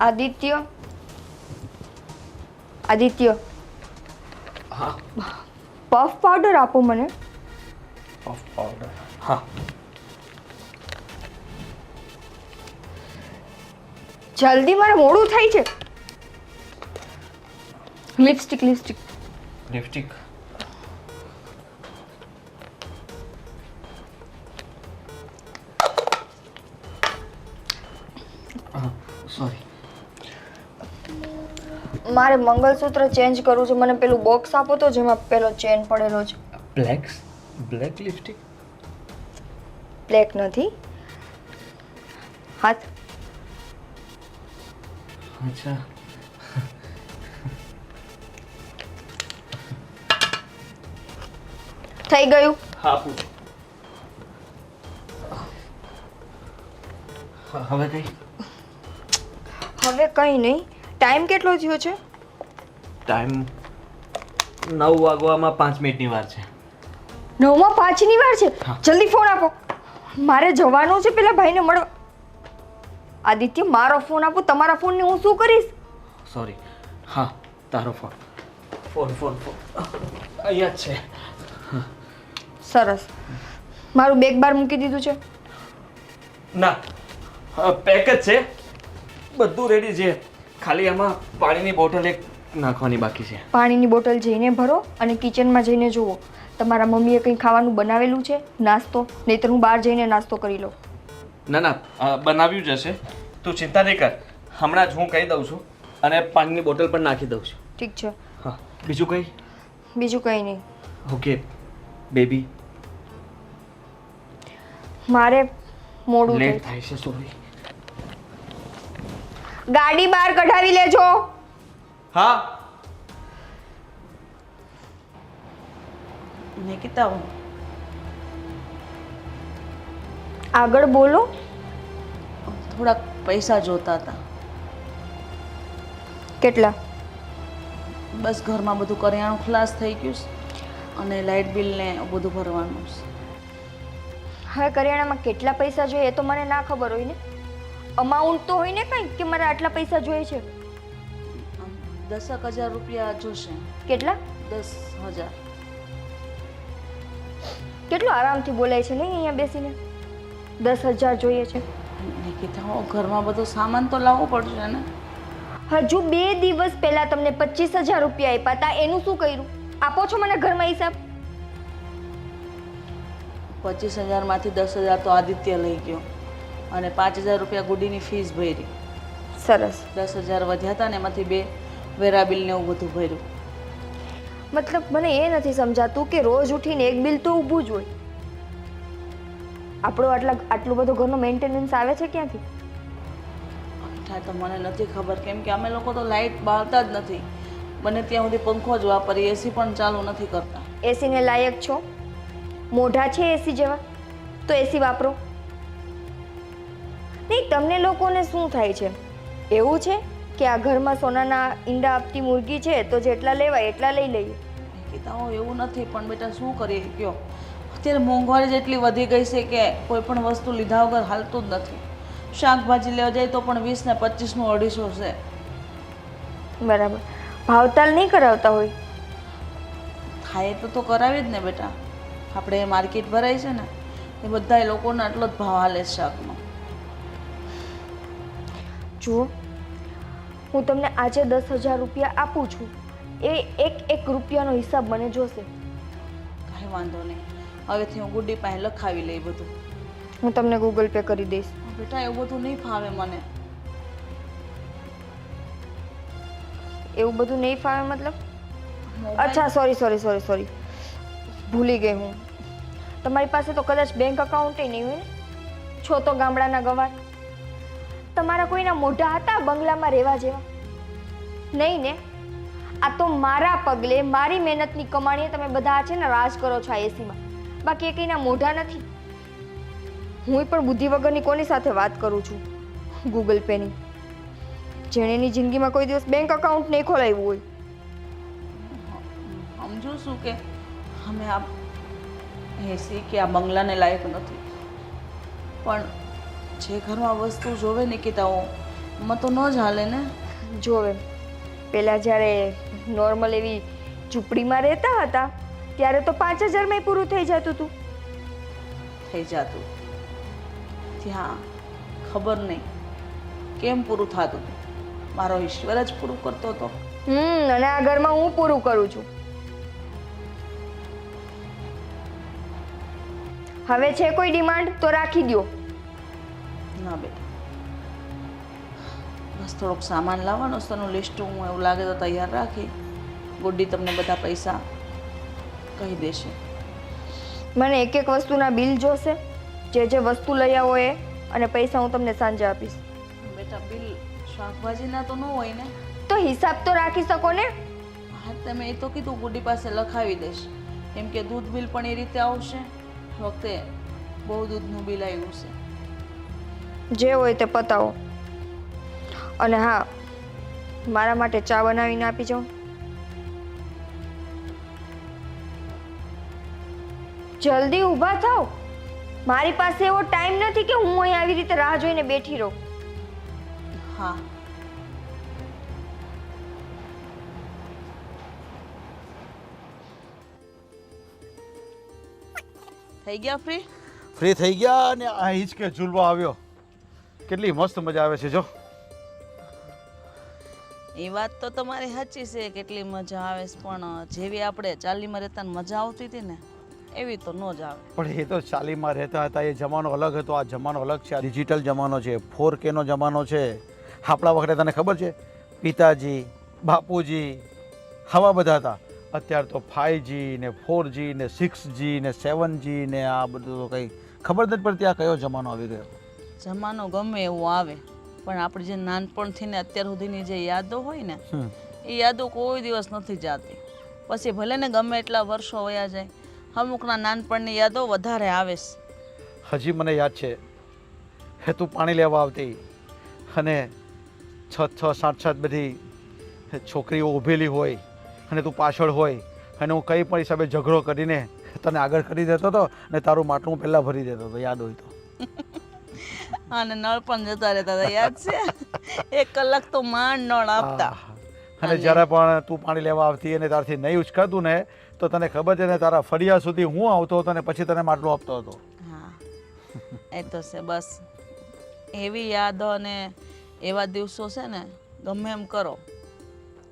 આદિત્ય આદિત્ય હા puff powder આપો મને. પફ પાવડર હા. જલ્દી, મારે મોડું થાય છે. Lipstick lipstick lipstick sorry. મારે મંગલસૂત્ર ચેન્જ કરવું છે. મને પેલું બોક્સ આપો તો જેમાં પેલો ચેન પડેલો છે. Black lipstick. બ્લેક નથી. હાથ. અચ્છા. થઈ ગયું. હા પૂછ. હવે કઈ હવે કંઈ નહીં. ટાઈમ કેટલો થયો છે? ટાઈમ 9 વાગવામાં 5 મિનિટની વાર છે. 9:05ની વાર છે. હા. જલ્દી ફોન આપો, મારે જવાનું છે પેલા ભાઈને મળવા. આદિત્ય, મારો ફોન આપો. તમારા ફોનને હું શું કરીશ? સોરી. હા તારો ફોન. ફોન અહીંયા જ છે. સરસ. મારું બેગ બાર મૂકી દીધું છે. ના પેક જ છે, બધું રેડી છે, ખાલી આમાં પાણીની બોટલ એક નાખવાની બાકી છે. પાણીની બોટલ જઈને ભરો અને કિચનમાં જઈને જુઓ તમારા મમ્મીએ કંઈ ખાવાનું બનાવેલું છે, નાસ્તો. નહીંતર હું બહાર જઈને નાસ્તો કરી લઉં. ના બનાવ્યું જ હશે, તું ચિંતા નહીં કર. હમણાં જ હું કહી દઉં છું અને પાણીની બોટલ પણ નાખી દઉં છું. ઠીક છે. હા બીજું કંઈ? બીજું કંઈ નહીં. Okay baby. મારે મોડું લેટ થાય. થાય છે, સોરી. ગાડી બહાર કઢાવી લેજો. હા નિકિતા, આગળ બોલો. થોડાક પૈસા જોતા હતા. કેટલા? બસ ઘરમાં બધું કરિયાણું ખલાસ થઈ ગયું છે અને લાઇટ બિલ ને બધું ભરવાનું છે. હવે કરિયાણામાં કેટલા પૈસા જોઈએ એ તો મને ના ખબર હોય ને. અમાઉન્ટ તો હોય ને કંઈ કે મારે આટલા પૈસા જોઈએ છે. આમ 10,000 રૂપિયા જોશે. કેટલા? 10,000. કેટલું આરામથી બોલાય છે નહીં અહીંયા બેસીને. 10,000 જોઈએ છે. નિકિતા, ઘરમાં બધો સામાન તો લાવવો પડશે ને. હજુ 2 દિવસ પહેલા તમને 25,000 રૂપિયા આપ્યા હતા, એનું શું કર્યું? આપો છો મને ઘરમાં હિસાબ? 25,000 માંથી 10,000 તો આદિત્ય લઈ ગયો અને 5,000 રૂપિયા ગુડીની ફીસ ભરી. સરસ. 10,000 વધ્યા હતા ને એમાંથી 2 વેરા બિલ ને એવું બધું ભર્યું. મતલબ મને એ નથી સમજાતું કે રોજ ઉઠીને એક બિલ તો ઊભું જ હોય. આપણો આટલું બધું ઘરનો મેન્ટેનન્સ આવે છે ક્યાંથી? અઠા તો મને નથી ખબર, કેમ કે અમે લોકો તો લાઇટ બાળતા જ નથી. બને ત્યાં સુધી પંખો જ વાપરીએ, એસી પણ ચાલુ નથી કરતા. એસીને લાયક છો? મોઢા છે એસી જેવા તો એસી વાપરો. નહીં, તમને લોકોને શું થાય છે? એવું છે કે આ ઘરમાં સોનાના ઈંડા આપતી મુર્ગી છે તો જેટલા લેવાય એટલા લઈ લઈએ. કીધા એવું નથી, પણ બેટા શું કરીએ કયો. અત્યારે મોંઘવારી જેટલી વધી ગઈ છે કે કોઈ પણ વસ્તુ લીધા વગર હાલતું જ નથી. શાકભાજી લેવા જાય તો પણ 20 ને 25નું 250 છે. બરાબર. ભાવતાલ નહીં કરાવતા હોય? થાય તો કરાવી જ ને બેટા. આપણે માર્કેટ ભરાય છે ને એ બધા લોકોને આટલો જ ભાવ હાલે છે શાકનો. જુઓ, હું તમને આજે 10,000 રૂપિયા આપું છું, એ એક રૂપિયાનો હિસાબ મને જોશે. કાંઈ વાંધો નહીં, હવેથી હું ગુડી પાસે લખાવી લઈ બધું. હું તમને ગૂગલ પે કરી દઈશ. બેટા એવું બધું નહીં ફાવે મને. એવું બધું નહીં ફાવે મતલબ? મોબાઈલ- અચ્છા, સોરી, ભૂલી ગઈ હું. તમારી પાસે તો કદાચ બેંક અકાઉન્ટ નહીં હોય ને? છો તો ગામડાના ગવાર. તમારા કોઈના મોઢા હતા બંગલામાં રહેવા જેવા? નહીં ને? આ તો મારા પગલે મારી મહેનતની કમાણીએ તમે બધા છે ને રાજ કરો છો આ એસીમાં. બાકી એ કંઈના મોઢા નથી. હું પણ બુદ્ધિ વગરની કોની સાથે વાત કરું છું? Google penny. જેણે એની જિંદગીમાં કોઈ દિવસ બેંક અકાઉન્ટ નહીં ખોલાવ્યું હોય. સમજુ છું કે અમે આ એસી કે આ બંગલાને લાયક નથી, પણ જે ઘરમાં વસ્તુ જોવે ને કે તાઓ એમાં તો ન જ હાલે ને. જો હવે પહેલાં જ્યારે નોર્મલ એવી ઝૂંપડીમાં રહેતા હતા ત્યારે તો 5,000માં પૂરું થઈ જતું હતું. થઈ જતું ત્યાં ખબર નહીં કેમ પૂરું થતું હતું. મારો ઈશ્વર જ પૂરું કરતો હતો. અને આ ઘરમાં હું પૂરું કરું છું. હવે છે કોઈ ડિમાન્ડ તો રાખી દ્યો. ના બેટા, બસ થોડોક સામાન લાવવાનો છે તેનું લિસ્ટ હું એવું લાગે તો તૈયાર રાખી ગુડ્ડી તમને બધા પૈસા કહી દેશે. મને એક એક વસ્તુના બિલ જોશે, જે વસ્તુ લઈ આવો એ, અને પૈસા હું તમને સાંજે આપીશ. બેટા બિલ શાકભાજીના તો ન હોય ને? તો હિસાબ તો રાખી શકો ને. હા તમે એ તો કીધું ગુડ્ડી પાસે લખાવી દઈશ, કેમ કે દૂધ બિલ પણ એ રીતે આવશે. વખતે બહુ દૂધનું બિલ આવ્યું છે. જે હોય તે પતાવો. અને હા, મારા માટે ચા બનાવીને આપી જાઓ. જલ્દી ઊભા થાઓ. મારી પાસે એવો ટાઈમ નથી કે હું અહીં આવી રીતે રાહ જોઈને બેઠી રહું. હા થઈ ગયા ફ્રી? ફ્રી થઈ ગયા અને આ હિંચકે ઝૂલવા આવ્યો. કેટલી મસ્ત મજા આવે છે જો. એ વાત તો તમારી સાચી છે, કેટલી મજા આવે છે, પણ જેવી આપણે ચાલીમાં રહેતા મજા આવતી હતી ને એવી તો ન જ આવે. પણ એ તો ચાલીમાં રહેતા હતા, એ જમાનો અલગ હતો, આ જમાનો અલગ છે. આ ડિજિટલ જમાનો છે, 4K નો જમાનો છે. આપણા વખતે તને ખબર છે પિતાજી, બાપુજી આવા બધા હતા. અત્યારે તો 5G ને 4G ને 6G ને 7G ને આ બધું તો કંઈ ખબર નથી પડતી આ કયો જમાનો આવી ગયો. જમાનો ગમે એવું આવે પણ આપણે જે નાનપણથી ને અત્યાર સુધીની જે યાદો હોય ને એ યાદો કોઈ દિવસ નથી જાતી. પછી ભલે ને ગમે એટલા વર્ષો વયા જાય, અમુકના નાનપણની યાદો વધારે આવે છે. હજી મને યાદ છે હે તું પાણી લેવા આવતી અને 6 7 બધી છોકરીઓ ઊભેલી હોય અને તું પાછળ હોય અને હું કંઈ પણ હિસાબે ઝઘડો કરીને તને આગળ કરી દેતો હતો અને તારું માટલું હું પહેલાં ભરી દેતો હતો, યાદ હોય તો. અને નળ પણ જતા રહેતા હતા, યાદ છે? 1 કલાક તો માંડ નળ આપતા. અને જ્યારે પણ તું પાણી લેવા આવતી અને તારથી નહીં ઉચકાતું ને તો તને ખબર છે ને તારા ફળિયા સુધી હું આવતો હતો અને પછી તને માટલું આપતો હતો. હા એ તો છે. બસ એવી યાદો અને એવા દિવસો છે ને ગમે એમ કરો,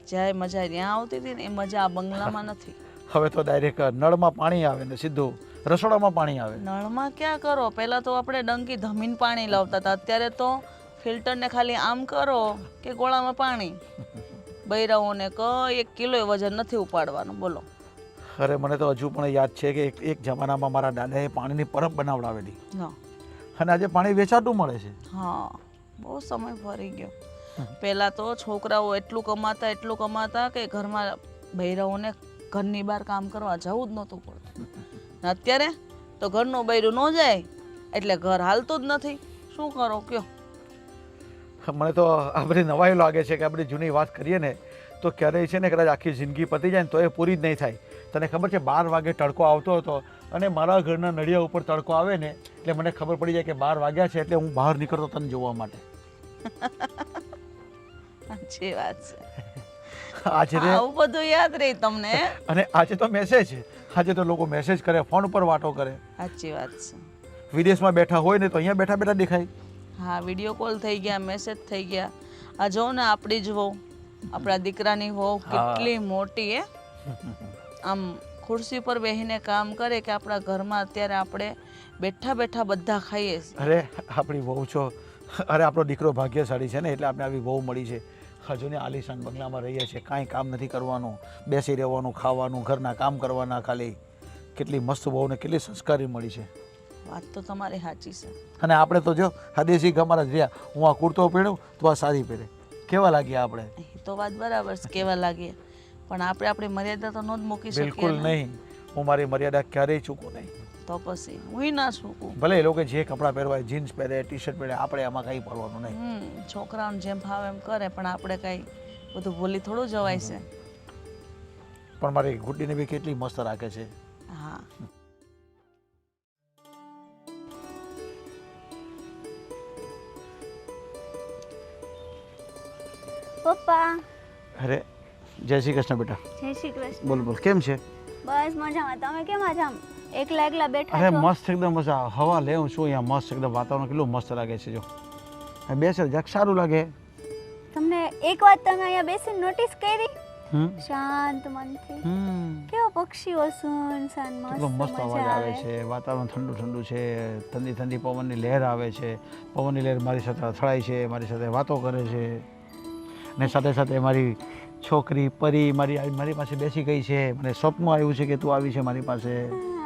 જ્યારે મજા ત્યાં આવતી હતી ને એ મજા આ બંગલામાં નથી. હવે તો ડાયરેક્ટ નળમાં પાણી આવે ને સીધું રસોડામાં પાણી આવે. નળમાં ક્યાં કરો, પહેલાં તો આપણે ડંકી ધમીને પાણી લાવતા હતા, અત્યારે તો ફિલ્ટરને ખાલી આમ કરો કે ગોળામાં પાણી. બૈરાઓને કઈ 1 કિલો વજન નથી ઉપાડવાનું, બોલો. અરે મને તો હજુ પણ યાદ છે કે એક જમાનામાં મારા દાદાએ પાણીની પરબ બનાવડાવેલી હા અને આજે પાણી વેચાતું મળે છે. હા બહુ સમય ફરી ગયો. પહેલાં તો છોકરાઓ એટલું કમાતા કે ઘરમાં બૈરાઓને ઘરની બહાર કામ કરવા જવું જ નહોતું પડતું. અત્યારે તો ઘરનું બૈરું ન જાય એટલે ઘર હાલતું જ નથી. શું કરો કયો? મને તો આ બધી નવાઈ લાગે છે કે આપણી જૂની વાત કરીએ ને તો ક્યારેય છે ને કદાચ આખી જિંદગી પતી જાય ને તો એ પૂરી જ નહીં થાય. તને ખબર છે 12 વાગે તડકો આવતો હતો અને મારા ઘરના નળિયા ઉપર તડકો આવે ને એટલે મને ખબર પડી જાય કે 12 વાગ્યા છે એટલે હું બહાર નીકળતો તને જોવા માટે. સાચી વાત છે. આજે આવું બધું યાદ રહી તમને? અને આજે તો મેસેજ, આજે તો લોકો મેસેજ કરે, ફોન ઉપર વાતો કરે. સાચી વાત છે. વિદેશમાં બેઠા હોય ને તો અહીંયા બેઠા બેઠા દેખાય. હા વિડીયો કોલ થઈ ગયા, મેસેજ થઈ ગયા. આ જો ને આપણી જ વહુ, આપણા દીકરાની વહુ કેટલી મોટી હે, આમ ખુરશી પર બેસીને કામ કરે કે આપણા ઘરમાં અત્યારે આપણે બેઠા બેઠા બધા ખાઈએ છીએ. અરે આપણી વહુ છો, અરે આપણો દીકરો ભાગ્યશાળી છે ને એટલે આપણે આવી વહુ મળી છે. હજુ ને આલિશાન બંગલામાં રહીએ છીએ, કાંઈ કામ નથી કરવાનું, બેસી રહેવાનું, ખાવાનું, ઘરના કામ કરવાના ખાલી. કેટલી મસ્ત વહુ ને કેટલી સંસ્કારી મળી છે. વાત તો તમારી સાચી છે. અને આપણે તો જો આ દેશી ગમારા જ રહ્યા. હું આ કુર્તો પહેર્યો તો આ સાડી પહેરે, કેવા લાગ્યા આપણે? એ તો વાત બરાબર છે, કેવા લાગીએ, પણ આપણે આપણી મર્યાદા તો ન જ મૂકી શકીએ. બિલકુલ નહીં. હું મારી મર્યાદા ક્યારેય ચૂકું નહીં. તો પછી હું ના ચૂકું. ભલે એ લોકો જે કપડાં પહેરવાય, જીન્સ પહેરે, ટી-શર્ટ પહેરે, આપણે એમાં કંઈ પડવાનું નહીં. છોકરાઓને જેમ ફાવે એમ કરે, પણ આપણે કંઈ બધું ભૂલી થોડું જવાય છે. પણ મારી ગુડ્ડીને બી કેટલી મસ્ત રાખે છે. હા પપ્પા અરે જય શ્રી કૃષ્ણ બેટા. જય શ્રી કૃષ્ણ. બોલ બોલ, કેમ છે? બસ મજામાં. તમે કેમ આજામ એકલા એકલા બેઠા અરે છો? મસ્ત એકદમ મજા. હવા લેવું છું અહીંયા, મસ્ત એકદમ વાતાવરણ કેટલું મસ્ત લાગે છે. જો બેસે જરાક સારું લાગે. તમને એક વાત તમે અહીંયા બેસીને નોટિસ કરી? શાંત મનથી કેવા પક્ષીઓ સુનસાન કેટલો મસ્ત અવાજ આવે છે. વાતાવરણ ઠંડુ ઠંડુ છે. ઠંડી ઠંડી પવનની લહેર આવે છે. પવનની લહેર મારી સાથે અથડાય છે, મારી સાથે વાતો કરે છે. ને સાથે સાથે મારી છોકરી પરી મારી પાસે બેસી ગઈ છે. મને સ્વપ્ન આવ્યું છે કે તું આવી છે મારી પાસે.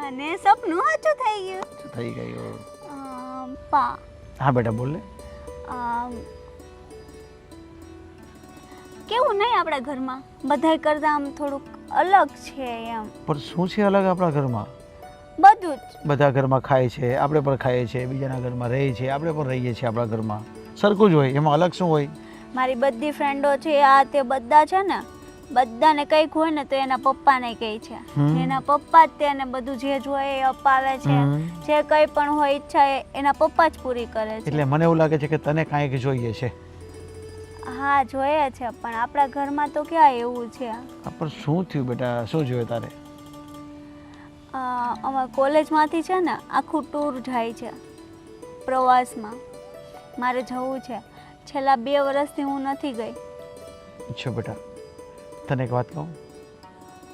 અને સપનું સાચું થઈ ગયું. થઈ ગયું. પા હા બેટા બોલ ને. કેવું નહીં આપણા ઘરમાં બધાય કરતા આમ થોડુંક અલગ છે એમ. પણ શું છે અલગ આપણા ઘરમાં? બધું જ. બધા ઘરમાં ખાય છે, આપણે પણ ખાઈએ છીએ. બીજાના ઘરમાં રહીએ છીએ, આપણે પણ રહીએ છીએ. આપણા ઘરમાં સરખું જ હોય, એમાં અલગ શું હોય? મારી બધી ફ્રેન્ડો છે આ તે બધા છે ને, બધાને કંઈક હોય ને તો એના પપ્પાને કહે છે. એના પપ્પા જ તેને બધું જે જોઈએ એ અપાવે છે. જે કંઈ પણ હોય ઈચ્છા એના પપ્પા જ પૂરી કરે છે. એટલે મને એવું લાગે છે કે તને કાંઈક જોઈએ છે. હા જોઈએ છે, પણ આપણા ઘરમાં તો ક્યાં એવું છે. પણ શું થયું બેટા? શું જોઈએ તારે? અમારા કોલેજમાંથી છે ને આખું ટૂર જાય છે પ્રવાસમાં. મારે જવું છે. છેલ્લા 2 વર્ષથી હું નથી ગઈ. અચ્છા બેટા, તને એક વાત કહું.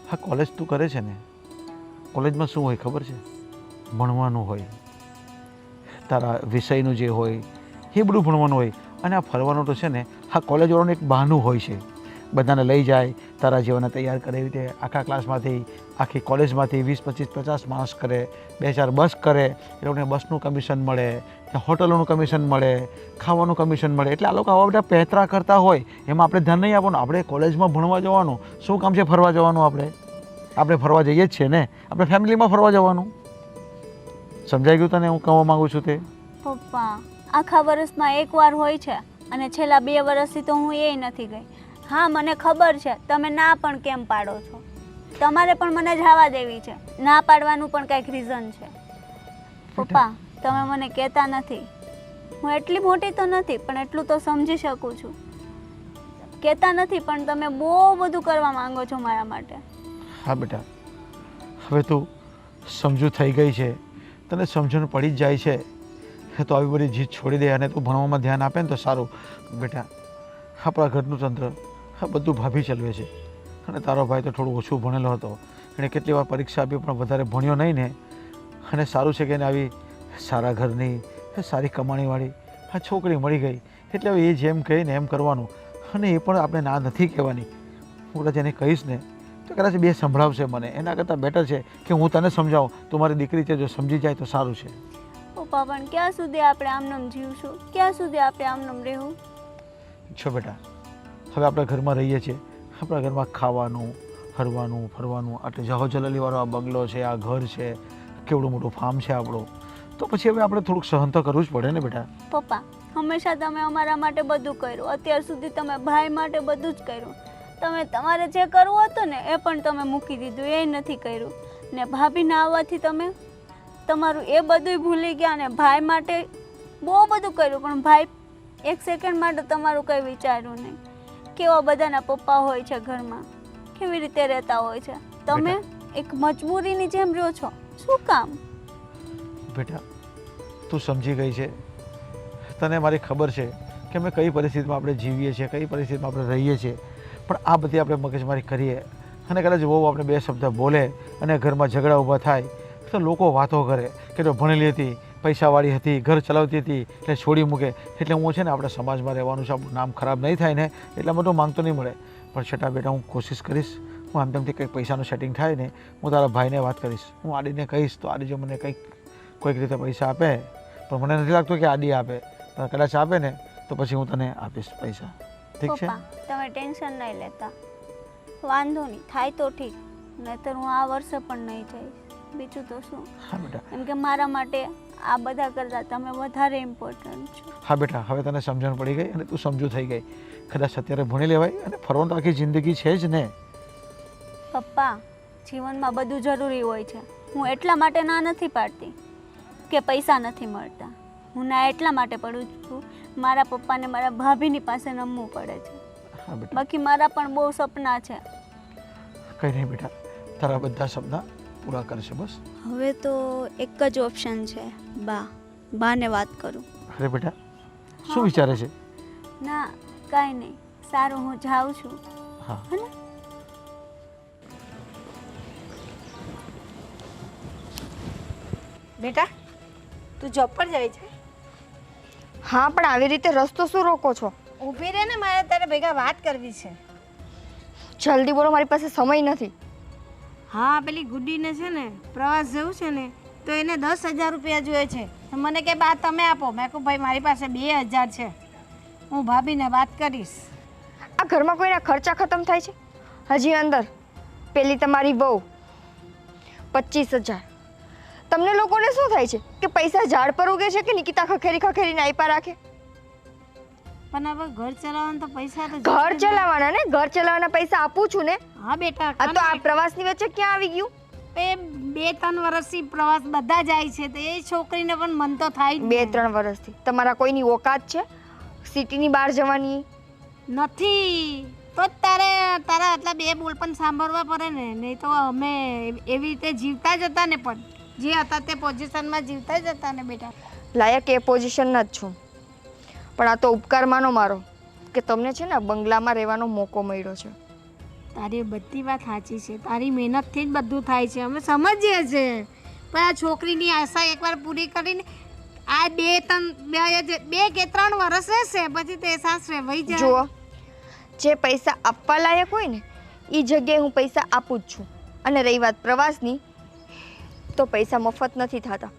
હા, કોલેજ તું કરે છે ને, કોલેજમાં શું હોય ખબર છે? ભણવાનું હોય, તારા વિષયનું જે હોય એ બધું ભણવાનું હોય. અને આ ફરવાનું તો છે ને, હા કોલેજવાળાનું એક બહાનું હોય છે. બધાને લઈ જાય, તારા જેવાને તૈયાર કરે. એવી રીતે આખા ક્લાસમાંથી, આખી કોલેજમાંથી 20, 25, 50 માણસ કરે. 2-4 બસ કરે. એ લોકોને બસનું કમિશન મળે, હોટલોનું કમિશન મળે, ખાવાનું કમિશન મળે. એટલે આ લોકો આવા બધા પેતરા કરતા હોય, એમાં આપણે ધ્યાન નહીં આપવાનું. આપણે કોલેજમાં ભણવા જવાનું. શું કામ છે ફરવા જવાનું? આપણે ફરવા જઈએ જ છીએ ને. આપણે ફેમિલીમાં ફરવા જવાનું. સમજાઈ ગયું તને હું કહેવા માગું છું તે? પપ્પા આખા વર્ષમાં એકવાર હોય છે અને છેલ્લા 2 વર્ષથી તો હું એ નથી ગઈ. હા મને ખબર છે તમે ના પણ કેમ પાડો છો. તમારે પણ મને જવા દેવી છે. ના પાડવાનું પણ કંઈક રીઝન છે. પપ્પા તમે મને કહેતા નથી. હું એટલી મોટી તો નથી પણ એટલું તો સમજી શકું છું. કહેતા નથી પણ તમે બહુ બધું કરવા માંગો છો મારા માટે. હા બેટા, હવે તું સમજુ થઈ ગઈ છે, તને સમજણ પડી જ જાય છે. તો આવી બધી જીત છોડી દે અને તું ભણવામાં ધ્યાન આપે ને તો સારું. બેટા આપણા ઘરનું તંત્ર હા બધું ભાભી ચલાવે છે. અને તારો ભાઈ તો થોડું ઓછું ભણેલો હતો. એણે કેટલી વાર પરીક્ષા આપી પણ વધારે ભણ્યો નહીં ને. અને સારું છે કે એને આવી સારા ઘરની સારી કમાણીવાળી આ છોકરી મળી ગઈ. એટલે હવે એ જેમ કહે ને એમ કરવાનું. અને એ પણ આપણે ના નથી કહેવાની. હું કદાચ એને કહીશ ને તો કદાચ 2 સંભળાવશે મને. એના કરતાં બેટર છે કે હું તને સમજાવું. તું મારી દીકરી છે, જો સમજી જાય તો સારું છે. પપ્પા પણ ક્યાં સુધી આપણે આમનામ જીવશું? ક્યાં સુધી આપણે આમનામ રહેવું? છો બેટા, હવે આપણા ઘરમાં રહીએ છીએ. આપણા ઘરમાં ખાવાનું, હરવાનું, ફરવાનું, આટલે જહો જલાલીવાળો આ બંગલો છે, આ ઘર છે, કેવડું મોટું ફાર્મ છે આપણું. તો પછી હવે આપણે થોડુંક સહન તો કરવું જ પડે ને બેટા. પપ્પા હંમેશા તમે અમારા માટે બધું કર્યું. અત્યાર સુધી તમે ભાઈ માટે બધું જ કર્યું. તમે તમારે જે કરવું હતું ને એ પણ તમે મૂકી દીધું, એ નથી કર્યું. ને ભાભી ના આવવાથી તમે તમારું એ બધું ભૂલી ગયા ને ભાઈ માટે બહુ બધું કર્યું. પણ ભાઈ 1 સેકન્ડ માટે તમારું કંઈ વિચાર્યું નહીં. કેવા બધાના પપ્પા હોય છે ઘરમાં, કેવી રીતે રહેતા હોય છે. તમે એક મજબૂરીની જેમ રહ્યો છો. શું કામ? બેટા તું સમજી ગઈ છે. તને મારી ખબર છે કે અમે કઈ પરિસ્થિતિમાં આપણે જીવીએ છીએ, કઈ પરિસ્થિતિમાં આપણે રહીએ છીએ. પણ આ બધી આપણે મગજમારી કરીએ અને કદાચ બહુ આપણે 2 શબ્દ બોલે અને ઘરમાં ઝઘડા ઊભા થાય તો લોકો વાતો કરે કે તો ભણેલી હતી, પૈસાવાળી હતી, ઘર ચલાવતી હતી એટલે છોડી મૂકે. એટલે હું છે ને આપણે સમાજમાં રહેવાનું છે, આપણું નામ ખરાબ નહીં થાય ને એટલા બધું માંગતો નહીં મળે. પણ છતાં બેટા હું કોશિશ કરીશ. હું આમ તેમથી કંઈક પૈસાનું સેટિંગ થાય ને હું તારા ભાઈને વાત કરીશ. હું આડીને કહીશ તો આડી જો મને કોઈક રીતે પૈસા આપે, પણ મને નથી લાગતું કે આડી આપે, પણ કદાચ આપે ને તો પછી હું તને આપીશ પૈસા. ઠીક છે? પપ્પા તમે ટેન્શન નહીં લેતા. વાંધો નહીં થાય તો ઠીક, નહીતર હું આ વર્ષે પણ નહીં જઈશ. બીજું તો શું. હા બેટા. કેમ કે મારા માટે આ બધા કરતાં તમે વધારે ઇમ્પોર્ટન્ટ છો. હા બેટા, હવે તને સમજણ પડી ગઈ અને તું સમજુ થઈ ગઈ. કદાચ અત્યારે ભણી લેવાય અને ફરવાનું તો આખી જિંદગી છે જ ને. પપ્પા જીવનમાં બધું જરૂરી હોય છે. હું એટલા માટે ના નથી પાડતી કે પૈસા નથી મળતા. હું ના એટલા માટે પડું છું મારા પપ્પાને મારા ભાભીની પાસે નમવું પડે છે. હા બેટા. બાકી મારા પણ બહુ સપના છે. કંઈ નહીં બેટા, તારા બધા સપના પૂરા કરશે બસ. હવે તો એક જ ઓપ્શન છે, બાને વાત કરું. અરે બેટા, શું વિચારે છે? ના કાંઈ નહીં, સારું હું જાઉં છું. હા હને? બેટા તું જોબ પર જાય છે? હા, પણ આવી રીતે રસ્તો શું રોકો છો? ઊભી રહે ને, મારે તારે ભેગા વાત કરવી છે. જલ્દી બોલો, મારી પાસે સમય નથી. હા, પેલી ગુડીને છે ને પ્રવાસ જવું છે ને, તો એને 10,000 રૂપિયા જોઈએ છે. તો મને કે બા તમે આપો. મેં કહું ભાઈ મારી પાસે 2,000 છે, હું ભાભીને વાત કરીશ. આ ઘરમાં કોઈના ખર્ચા ખતમ થાય છે? હજી અંદર પેલી તમારી વહુ 25,000. તમને લોકોને શું થાય છે કે પૈસા ઝાડ પર ઉગે છે કે નિકિતા ખખેરી ખખેરીને આપ્યા રાખે? પણ હવે ઘર ચલાવવાના તો પૈસા તો ઘર ચલાવવાના ને, ઘર ચલાવવાના પૈસા આપું છું ને. હા બેટા, આ તો આ પ્રવાસની વચ્ચે ક્યાં આવી ગયું? એ 2-3 વર્ષથી પ્રવાસ બધા જાય છે, તો એ છોકરીને પણ મન તો થાય જ ને. 2-3 વર્ષથી તમારા કોઈની ઓકાત છે સિટીની બહાર જવાની? નથી તો જ તારા આટલા 2 બોલ પણ સાંભળવા પડે ને. નહીં તો અમે એવી રીતે જીવતા જ હતા ને, પણ જે હતા તે પોઝિશનમાં જીવતા જ હતા ને બેટા. લાયક એ પોઝિશનના જ છું, પણ આ તો ઉપકાર માનો મારો કે તમને છે ને બંગલામાં રહેવાનો મોકો મળ્યો છે. તારી બધી વાત સાચી છે, તારી મહેનતથી જ બધું થાય છે, અમે સમજીએ છીએ. પણ આ છોકરીની આશા એકવાર પૂરી કરીને આ 2 કે 3 વર્ષ રહેશે, પછી તે સાસરે વહી જાય. જુઓ, જે પૈસા આપવા લાયક હોય ને એ જગ્યાએ હું પૈસા આપું જ છું. અને રહી વાત પ્રવાસની, તો પૈસા મફત નથી થતા.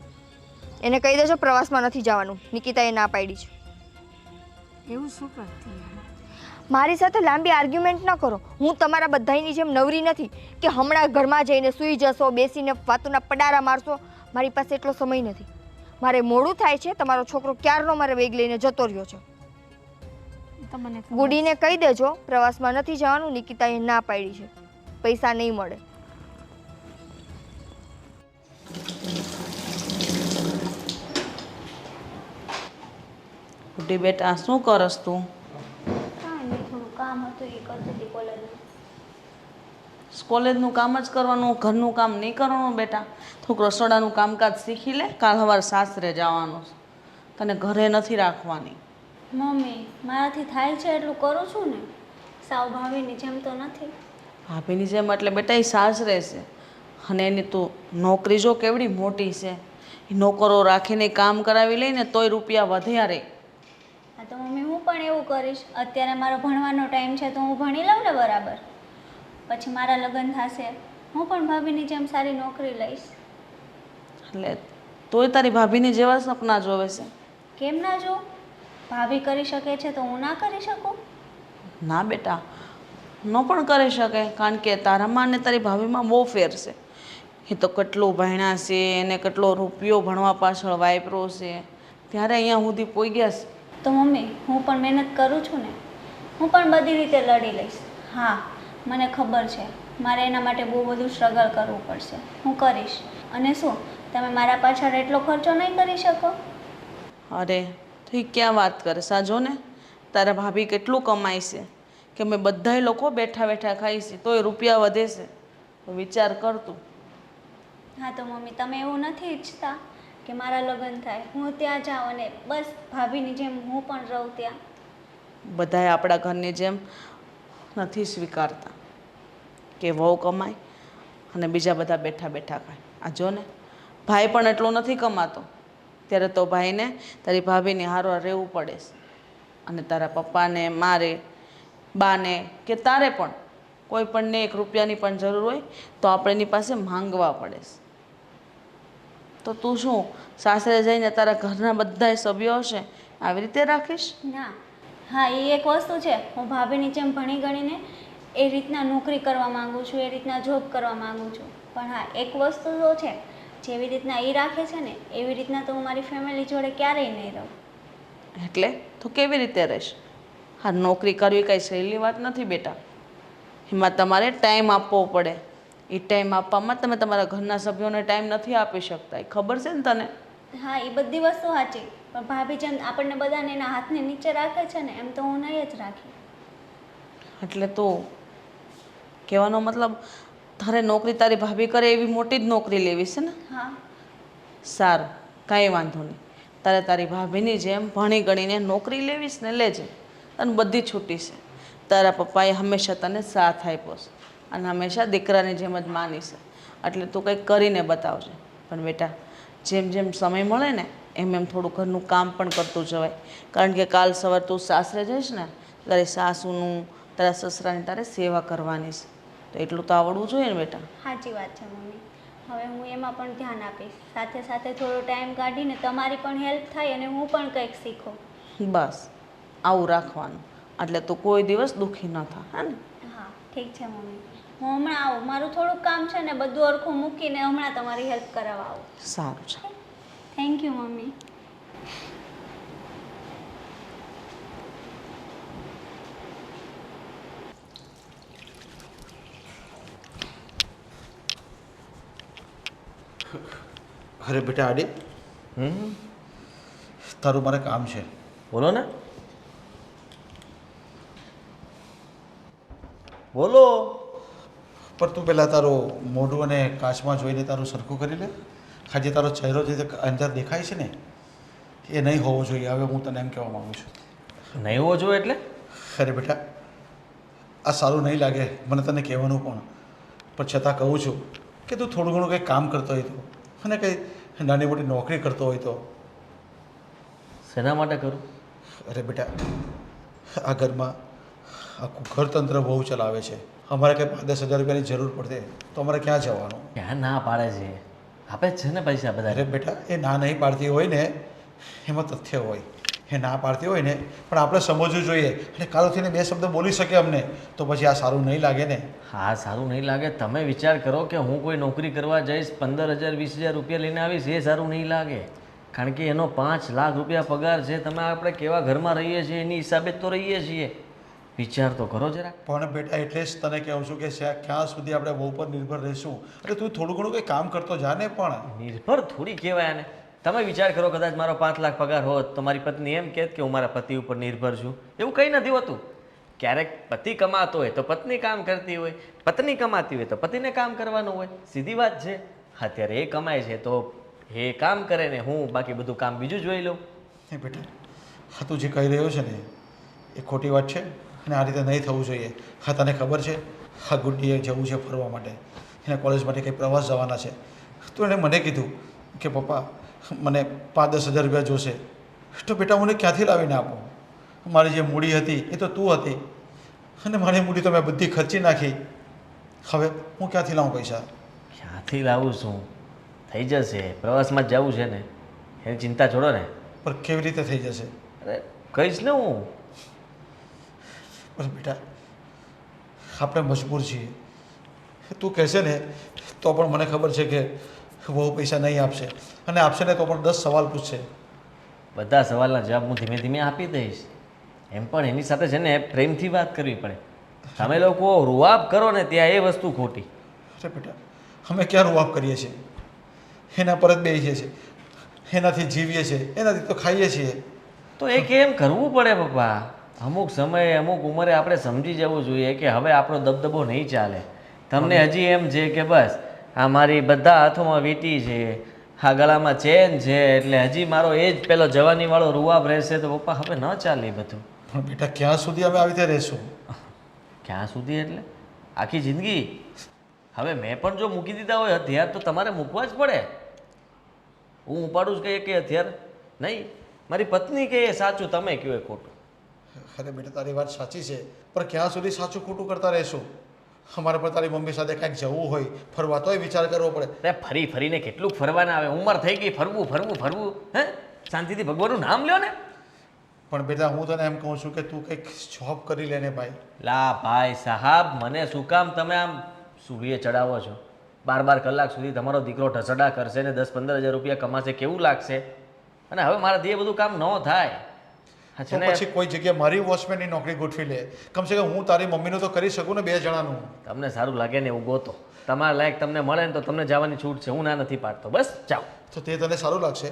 એને કહી દેજો પ્રવાસમાં નથી જવાનું, નિકિતાએ ના પાડી છે. એવું શું કરતી? મારી સાથે લાંબી આર્ગ્યુમેન્ટ ન કરો. હું તમારા બધાની જેમ નવરી નથી કે હમણાં ઘરમાં જઈને સૂઈ જશો, બેસીને વાતોના પડારા મારશો. મારી પાસે એટલો સમય નથી. મારે મોડું થાય છે. તમારો છોકરો ક્યારનો મારે બેગ લઈને જતો રહ્યો છે. તો મને ગુડીને કહી દેજો પ્રવાસમાં નથી જવાનું, નિકિતાએ ના પાડી છે, પૈસા નહીં મળે. ગુડી બેટા શું કરસ તું? કાંઈ નહીં, થોડું કામ હતું એ કરતી હતી કોલેજનું. કોલેજનું કામ જ કરવાનું, ઘરનું કામ નહીં કરવાનું બેટા. થોડુંક રસોડાનું કામકાજ શીખી લે. કાલ સવારે સાસરે જવાનું છે, તને ઘરે નથી રાખવાની. મમ્મી મારાથી થાય છે એટલું કરું છું ને, સાવ ભાભીની જેમ તો નથી. ભાભીની જેમ એટલે બેટા એ સાસરે છે, અને એની તું નોકરી જો કેવડી મોટી છે. એ નોકરો રાખીને કામ કરાવી લઈને તોય રૂપિયા વધ્યા રહે. હા તો મમ્મી હું પણ એવું કરીશ. અત્યારે મારો ભણવાનો ટાઈમ છે તો હું ભણી લઉં ને બરાબર, પછી મારા લગ્ન થશે, હું પણ ભાભીની જેમ સારી નોકરી લઈશ. એટલે તોય તારી ભાભીની જેવા સપના જોવે છે. કેમ ના જો? ભાભી કરી શકે છે તો હું ના કરી શકું? ના બેટા, ન પણ કરી શકે, કારણ કે તારામાં ને તારી ભાભીમાં બહુ ફેર છે. એ તો કેટલું ભણ્યા છે, એને કેટલો રૂપિયો ભણવા પાછળ વાપરો છે, ત્યારે અહીંયા સુધી પહોંચ્યા છે. તો મમ્મી હું પણ મહેનત કરું છું ને, હું પણ બધી રીતે લડી લઈશ. હા મને ખબર છે મારે એના માટે બહુ બધું સ્ટ્રગલ કરવું પડશે, હું કરીશ. અને શું તમે મારા પાછળ એટલો ખર્ચો નહીં કરી શકો? અરે તું ક્યાં વાત કરે? સાજો ને તારા ભાભી કેટલું કમાય છે કે અમે બધાય લોકો બેઠા બેઠા ખાઈ છીએ તોય રૂપિયા વધે છે. તો વિચાર કર તું. હા તો મમ્મી તમે એવું નથી ઈચ્છતા કે મારા લગ્ન થાય, હું ત્યાં જાઉં અને બસ ભાભીની જેમ હું પણ રહું ત્યાં? બધાય આપણા ઘરની જેમ નથી સ્વીકારતા કે વહુ કમાય અને બીજા બધા બેઠા બેઠા ખાય. આ જો ને ભાઈ પણ એટલો નથી કમાતો, ત્યારે તો ભાઈને તારી ભાભીની હારવાર રહેવું પડે છે. અને તારા પપ્પાને, મારે, બાને કે તારે પણ કોઈ પણને 1 રૂપિયાની પણ જરૂર હોય તો આપણે એની પાસે માંગવા પડે છે. તો તું શું સાસરે જઈને તારા ઘરના બધા સભ્યો હશે આવી રીતે રાખીશ? ના, હા એ એક વસ્તુ છે, હું ભાભીની જેમ ભણી ગણીને એ રીતના નોકરી કરવા માગું છું, એ રીતના જોબ કરવા માગું છું. પણ હા એક વસ્તુ તો છે, જેવી રીતના એ રાખે છે ને એવી રીતના તો હું મારી ફેમિલી જોડે ક્યારેય નહીં રહું. એટલે તો કેવી રીતે રહેશ? હા, નોકરી કરવી કાંઈ સહેલી વાત નથી બેટા. એમાં તમારે ટાઈમ આપવો પડે. એ ટાઈમ આપવામાં તમે તમારા ઘરના સભ્યોને ટાઈમ નથી આપી શકતા, એ ખબર છે ને તને? હા એ બધી વસ્તુ સાચી, પણ ભાભી જેમ આપણને બધાને એના હાથને નીચે રાખે છે ને એમ તો હું નહીં જ રાખી. એટલે તો કહેવાનો મતલબ તારે નોકરી તારી ભાભી કરે એવી મોટી જ નોકરી લેવી છે ને? હા. સારું, કાંઈ વાંધો નહીં. તારે તારી ભાભીની જેમ ભણી ગણીને નોકરી લેવીશ ને લેજે, અને બધી છૂટી છે. તારા પપ્પાએ હંમેશા તને સાથ આપ્યો છે અને હંમેશા દીકરાની જેમ જ માની છે, એટલે તું કંઈક કરીને બતાવજે. પણ બેટા, જેમ જેમ સમય મળે ને એમ એમ થોડું ઘરનું કામ પણ કરતું જવાય, કારણ કે કાલ સવાર તું સાસરે જઈશ ને તારી સાસુનું, તારા સસરાની તારે સેવા કરવાની છે, તો એટલું તો આવડવું જોઈએ ને બેટા. સાચી વાત છે મમ્મી. હવે હું એમાં પણ ધ્યાન આપીશ. સાથે સાથે થોડો ટાઈમ કાઢીને તમારી પણ હેલ્પ થાય અને હું પણ કંઈક શીખું. બસ આવું રાખવાનું, એટલે તું કોઈ દિવસ દુઃખી ન થા, હા ને? હા ઠીક છે મમ્મી. હું હમણાં આવું, મારું થોડુંક કામ છે ને બધું અરખું મૂકીને હમણાં તમારી હેલ્પ કરાવવા આવું. સારું છે. Thank you mummy. અરે બેટા આડી, તારું મારે કામ છે. બોલો ને, બોલો. પણ તું પહેલાં તારું મોઢું અને કાચમાં જોઈને તારું સરખું કરી લે. આજે તારો ચહેરો જે અંદર દેખાય છે ને એ નહીં હોવો જોઈએ. હવે હું તને એમ કહેવા માગું છું. નહીં હોવો જોઈએ એટલે? અરે બેટા, આ સારું નહીં લાગે મને તને કહેવાનું પણ છતાં કહું છું કે તું થોડું ઘણું કંઈક કામ કરતો હોય તો, અને કંઈ નાની મોટી નોકરી કરતો હોય તો. શેના માટે કરું? અરે બેટા, આ ઘરમાં આખું ઘરતંત્ર બહુ ચલાવે છે. અમારે કંઈ 5-10 હજાર રૂપિયાની જરૂર પડે તો અમારે ક્યાં જવાનું? ક્યાં ના પાડે છે? આપે જ છે ને પૈસા બધા. અરે બેટા, એ ના નહીં પાડતી હોય ને એમાં તથ્ય હોય. એ ના પાડતી હોય ને પણ આપણે સમજવું જોઈએ, અને કાલ ઉઠીને 2 શબ્દ બોલી શકે અમને તો પછી આ સારું નહીં લાગે ને. હા, સારું નહીં લાગે. તમે વિચાર કરો કે હું કોઈ નોકરી કરવા જઈશ, 15,000-20,000 રૂપિયા લઈને આવીશ, એ સારું નહીં લાગે. કારણ કે એનો 5 લાખ રૂપિયા પગાર છે. તમે આપણે કેવા ઘરમાં રહીએ છીએ એની હિસાબે જ તો રહીએ છીએ. વિચાર તો કરો જરા. પણ બેટા, એટલે જ તને કહું છું કે ક્યાં સુધી આપણે બહુ પર નિર્ભર રહીશું. અરે તું થોડું ઘણું કંઈ કામ કરતો જા ને. પણ નિર્ભર થોડી કહેવાય આને. તમે વિચાર કરો, કદાચ મારો 5 લાખ પગાર હોત તો મારી પત્ની એમ કહેત કે હું મારા પતિ ઉપર નિર્ભર છું. એવું કંઈ નથી હોતું. ક્યારેક પતિ કમાતો હોય તો પત્ની કામ કરતી હોય, પત્ની કમાતી હોય તો પતિને કામ કરવાનું હોય. સીધી વાત છે. અત્યારે એ કમાય છે તો એ કામ કરે ને હું બાકી બધું કામ બીજું જોઈ લઉં. એ બેટા, હા તું જે કહી રહ્યો છે ને એ ખોટી વાત છે, અને આ રીતે નહીં થવું જોઈએ. હા તને ખબર છે, હા ગુડ્ડીએ જવું છે ફરવા માટે, એને કોલેજ માટે કંઈ પ્રવાસ જવાના છે. તો એણે મને કીધું કે પપ્પા મને 5-10 હજાર રૂપિયા જોશે. તો બેટા મને ક્યાંથી લાવીને આપો? મારી જે મૂડી હતી એ તો તું હતી, અને મારી મૂડી તો મેં બધી ખર્ચી નાખી. હવે હું ક્યાંથી લાવું પૈસા? ક્યાંથી લાવું છું? થઈ જશે. પ્રવાસમાં જ જવું છે ને, એની ચિંતા છોડો ને. પણ કેવી રીતે થઈ જશે? અરે કહીશ ને હું. બસ બેટા, આપણે મજબૂર છીએ. તું કહેશે ને તો પણ મને ખબર છે કે બહુ પૈસા નહીં આપશે, અને આપશે ને તો પણ 10 સવાલ પૂછશે. બધા સવાલના જવાબ હું ધીમે ધીમે આપી દઈશ. એમ પણ એની સાથે છે ને પ્રેમથી વાત કરવી પડે. તમે લોકો રૂઆબ કરો ને ત્યાં એ વસ્તુ ખોટી. અરે બેટા, અમે ક્યાં રૂઆબ કરીએ છીએ? એના પર જ બેસીએ છીએ, એનાથી જીવીએ છીએ, એનાથી તો ખાઈએ છીએ. તો એ કેમ કરવું પડે પપ્પા? અમુક સમયે અમુક ઉંમરે આપણે સમજી જવું જોઈએ કે હવે આપણો દબદબો નહીં ચાલે. તમને હજી એમ છે કે બસ આ મારી બધા હાથોમાં વીંટી છે, આ ગળામાં ચેન છે, એટલે હજી મારો એ જ પેલો જવાનીવાળો રૂઆબ રહેશે. તો પપ્પા હવે ન ચાલે બધું. પણ બેટા, ક્યાં સુધી અમે આવી રીતે રહેશું? ક્યાં સુધી એટલે આખી જિંદગી. હવે મેં પણ જો મૂકી દીધા હોય હથિયાર તો તમારે મૂકવા જ પડે. હું ઉપાડું જ કે હથિયાર નહીં. મારી પત્ની કહે એ સાચું, તમે કહો એ ખોટું. અરે બેટા, તારી વાત સાચી છે, પણ ક્યાં સુધી સાચું ખોટું કરતા રહેશું? અમારે પણ તારી મમ્મી સાથે કાંઈક જવું હોય ફરવા તોય વિચાર કરવો પડે. અરે ફરી ફરીને કેટલું ફરવાના આવે? ઉંમર થઈ ગઈ, ફરવું ફરવું ફરવું. હે, શાંતિથી ભગવાનનું નામ લ્યો ને. પણ બેટા, હું તને એમ કહું છું કે તું કંઈક જોબ કરી લે ને ભાઈ. લા ભાઈ સાહેબ, મને શું કામ તમે આમ સૂર્ય ચડાવો છો? 12 કલાક સુધી તમારો દીકરો ઢસડા કરશે ને 10-15 હજાર રૂપિયા કમાશે, કેવું લાગશે? અને હવે મારાથી એ બધું કામ ન થાય. તો પછી કોઈ જગ્યાએ મારી વોચમેનની નોકરી ગોઠવી લે. કમસે કમ હું તારી મમ્મીનું તો કરી શકું ને 2 જણાનું. તમને સારું લાગે ને એવું ગોતો. તમારા લાયક તમને મળે ને તો તમને જવાની છૂટ છે. હું ના નથી પાડતો. બસ જાઓ. તો તે તને સારું લાગશે?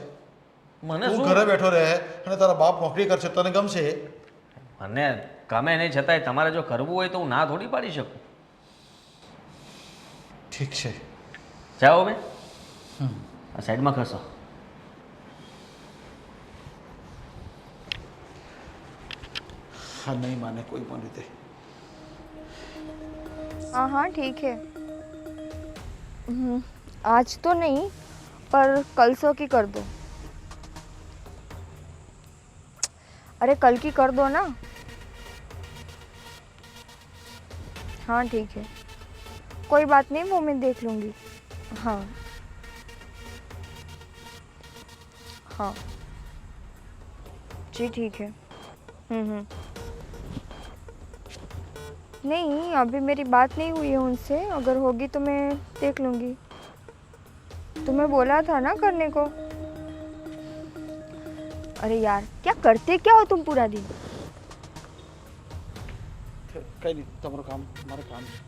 મને હું શું? ઘરે બેઠો રહે અને તારા બાપ નોકરી કરશે, તને ગમશે? મને ગમે નહીં, છતાંય તમારે જો કરવું હોય તો હું ના થોડી પાડી શકું. ઠીક છે. જાઓ બે આ સાઈડમાં ખસો. હા, નહીં માને કોઈ પણ રીતે. हाँ हाँ ठीक है। आज तो नहीं पर कल सो की कर दो। अरे कल की कर दो ना। हाँ ठीक है, कोई बात नहीं, वो मैं देख लूँगी। हाँ हाँ जी ठीक है। नहीं अभी मेरी बात नहीं हुई है उनसे, अगर होगी तो मैं देख लूँगी। तुम्हें बोला था ना करने को। अरे यार क्या करते क्या हो तुम पूरा दिन? કંઈ નહીં, તમારું કામ મારે કામ છે.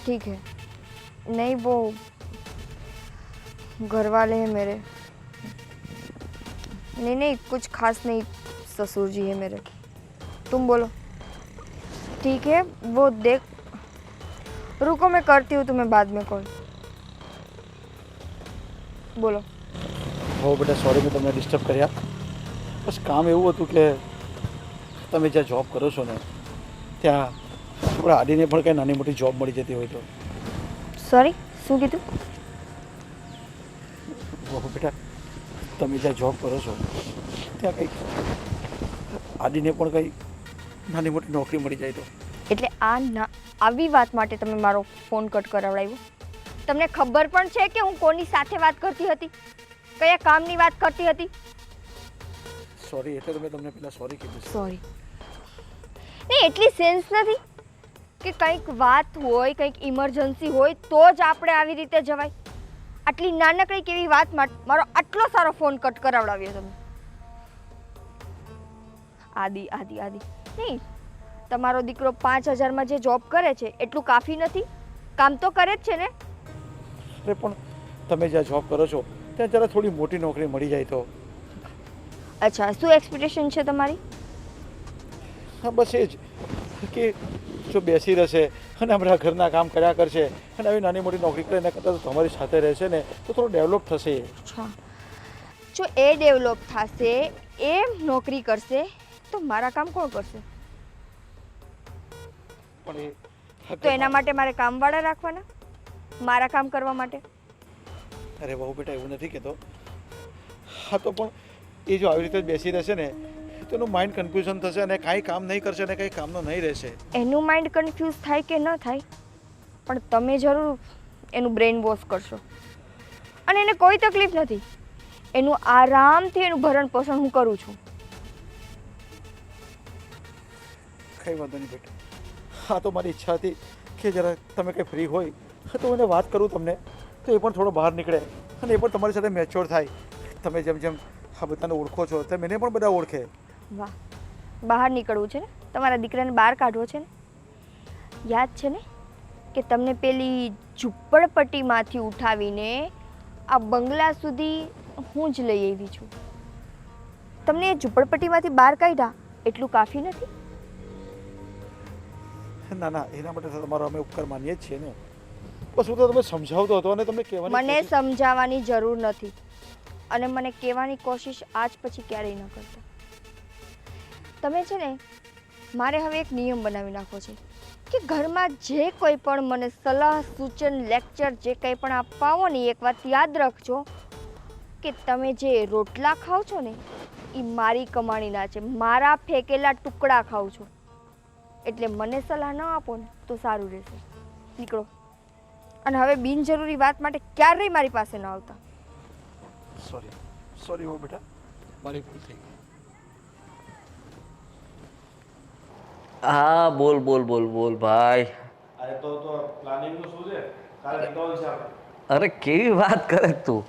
ठीक है। नहीं वो घर वाले हैं मेरे। नहीं नहीं कुछ खास नहीं, ससुर जी है मेरे। तुम बोलो। ठीक है वो देख, रुको मैं करती हूँ तुम्हें बाद में कॉल। बोलो। હો બેટા, સોરી મેં તમને ડિસ્ટર્બ કર્યા. બસ કામ એવું હતું કે તમે જ્યાં જોબ કરો છો ને ત્યાં આપણા આડીને પણ કંઈ નાની મોટી જોબ મળી જતી હોય તો. સોરી શું કીધું? હો બેટા, તમે જ્યાં જોબ કરો છો ત્યાં કંઈક આડીને પણ કંઈ નાની મોટી નોકરી મળી જાય તો. એટલે આવી વાત માટે તમે મારો ફોન કટ કરાવડાવ્યો? તમને ખબર પણ છે કે હું કોની સાથે વાત કરતી હતી, કયા કામની વાત કરતી હતી? સોરી, એટલે મેં તમને પહેલાં સોરી કીધું છે. સોરી નહીં, એટલી સેન્સ નથી કે કંઈક વાત હોય, કંઈક ઇમરજન્સી હોય તો જ આપણે આવી રીતે જવાય. આટલી નાનકડી કેવી વાત માટે મારો આટલો સારો ફોન કટ કરાવડાવ્યો તમે. આદિ આદિ આદિ નહીં, તમારો દીકરો 5,000માં જે જોબ કરે છે એટલું કાફી નથી? કામ તો કરે જ છે ને. અરે પણ તમે જ્યાં જોબ કરો છો ત્યાં જરા થોડી મોટી નોકરી મળી જાય તો. અચ્છા શું એક્સપેક્ટેશન છે તમારી? હા બસ એ જ કે જો બેસી રહેશે અને આપણા ઘરના કામ કર્યા કરશે અને આવી નાની મોટી નોકરી કરે એના કરતાં તો તમારી સાથે રહેશે ને તો થોડું ડેવલપ થશે. અચ્છા, જો એ ડેવલપ થશે, એ નોકરી કરશે તો મારા કામ કોણ કરશે? પણ એ તો એના માટે મારે કામવાળા રાખવાના, મારા કામ કરવા માટે? અરે બહુ બેટા, એવું નથી કહેતો. હા તો પણ એ જો આવી રીતે જ બેસી રહેશે ને તો એનું માઇન્ડ કન્ફ્યુઝન થશે અને કાંઈ કામ નહીં કરશે અને કંઈ કામનો નહીં રહેશે. એનું માઇન્ડ કન્ફ્યુઝ થાય કે ન થાય, પણ તમે જરૂર એનું બ્રેઇન વોશ કરશો અને એને કોઈ તકલીફ નથી. એનું આરામથી એનું ભરણ પોષણ હું કરું છું. કંઈ વાંધો નહીં બેટા. હા તો મારી ઈચ્છા હતી કે જરા તમે કંઈ ફ્રી હોય તો હું એને વાત કરું તમને, તો એ પણ થોડો બહાર નીકળે અને એ પણ તમારી સાથે મેચ્યોર થાય. તમે જેમ જેમ આ બધાને ઓળખો છો તેમ એને પણ બધા ઓળખે. વાહ, બહાર નીકળવું છે ને? તમારા દીકરાને બહાર કાઢવો છે ને? યાદ છે ને કે તમને પેલી ઝૂંપડપટ્ટીમાંથી ઉઠાવીને આ બંગલા સુધી હું જ લઈ આવી છું. તમને એ ઝૂંપડપટ્ટીમાંથી બહાર કાઢ્યા એટલું કાફી નથી? ના ના, એના માટે તો તમારો અમે ઉપકાર માનીએ જ છીએ ને. બસ હું તો તમે સમજાવતો હતો અને તમને કહેવાની મને સમજાવવાની જરૂર નથી અને મને કહેવાની કોશિશ આજ પછી ક્યારેય ન કરતા. તમે છે ને મારે હવે એક નિયમ બનાવી નાખવો છે કે ઘરમાં જે કોઈ પણ મને સલાહ સૂચન લેક્ચર જે કંઈ પણ આપવા આવો ને એક વાત યાદ રાખજો કે તમે જે રોટલા ખાઓ છો ને એ મારી કમાણીના છે, મારા ફેંકેલા ટુકડા ખાઓ છો. એટલે મને સલાહ ન આપો ને તો સારું રહેશે. નીકળો અને હવે બિનજરૂરી વાત માટે ક્યારેય મારી પાસે ન આવતા. સોરી સોરી હો બેટા, મારી ભૂલ થઈ ગઈ. હા બોલ બોલ બોલ બોલ ભાઈ. અરે તો પ્લાનિંગનું શું છે? કાલે નીકળવાનું છે આપણે. અરે કેવી વાત કરે તું?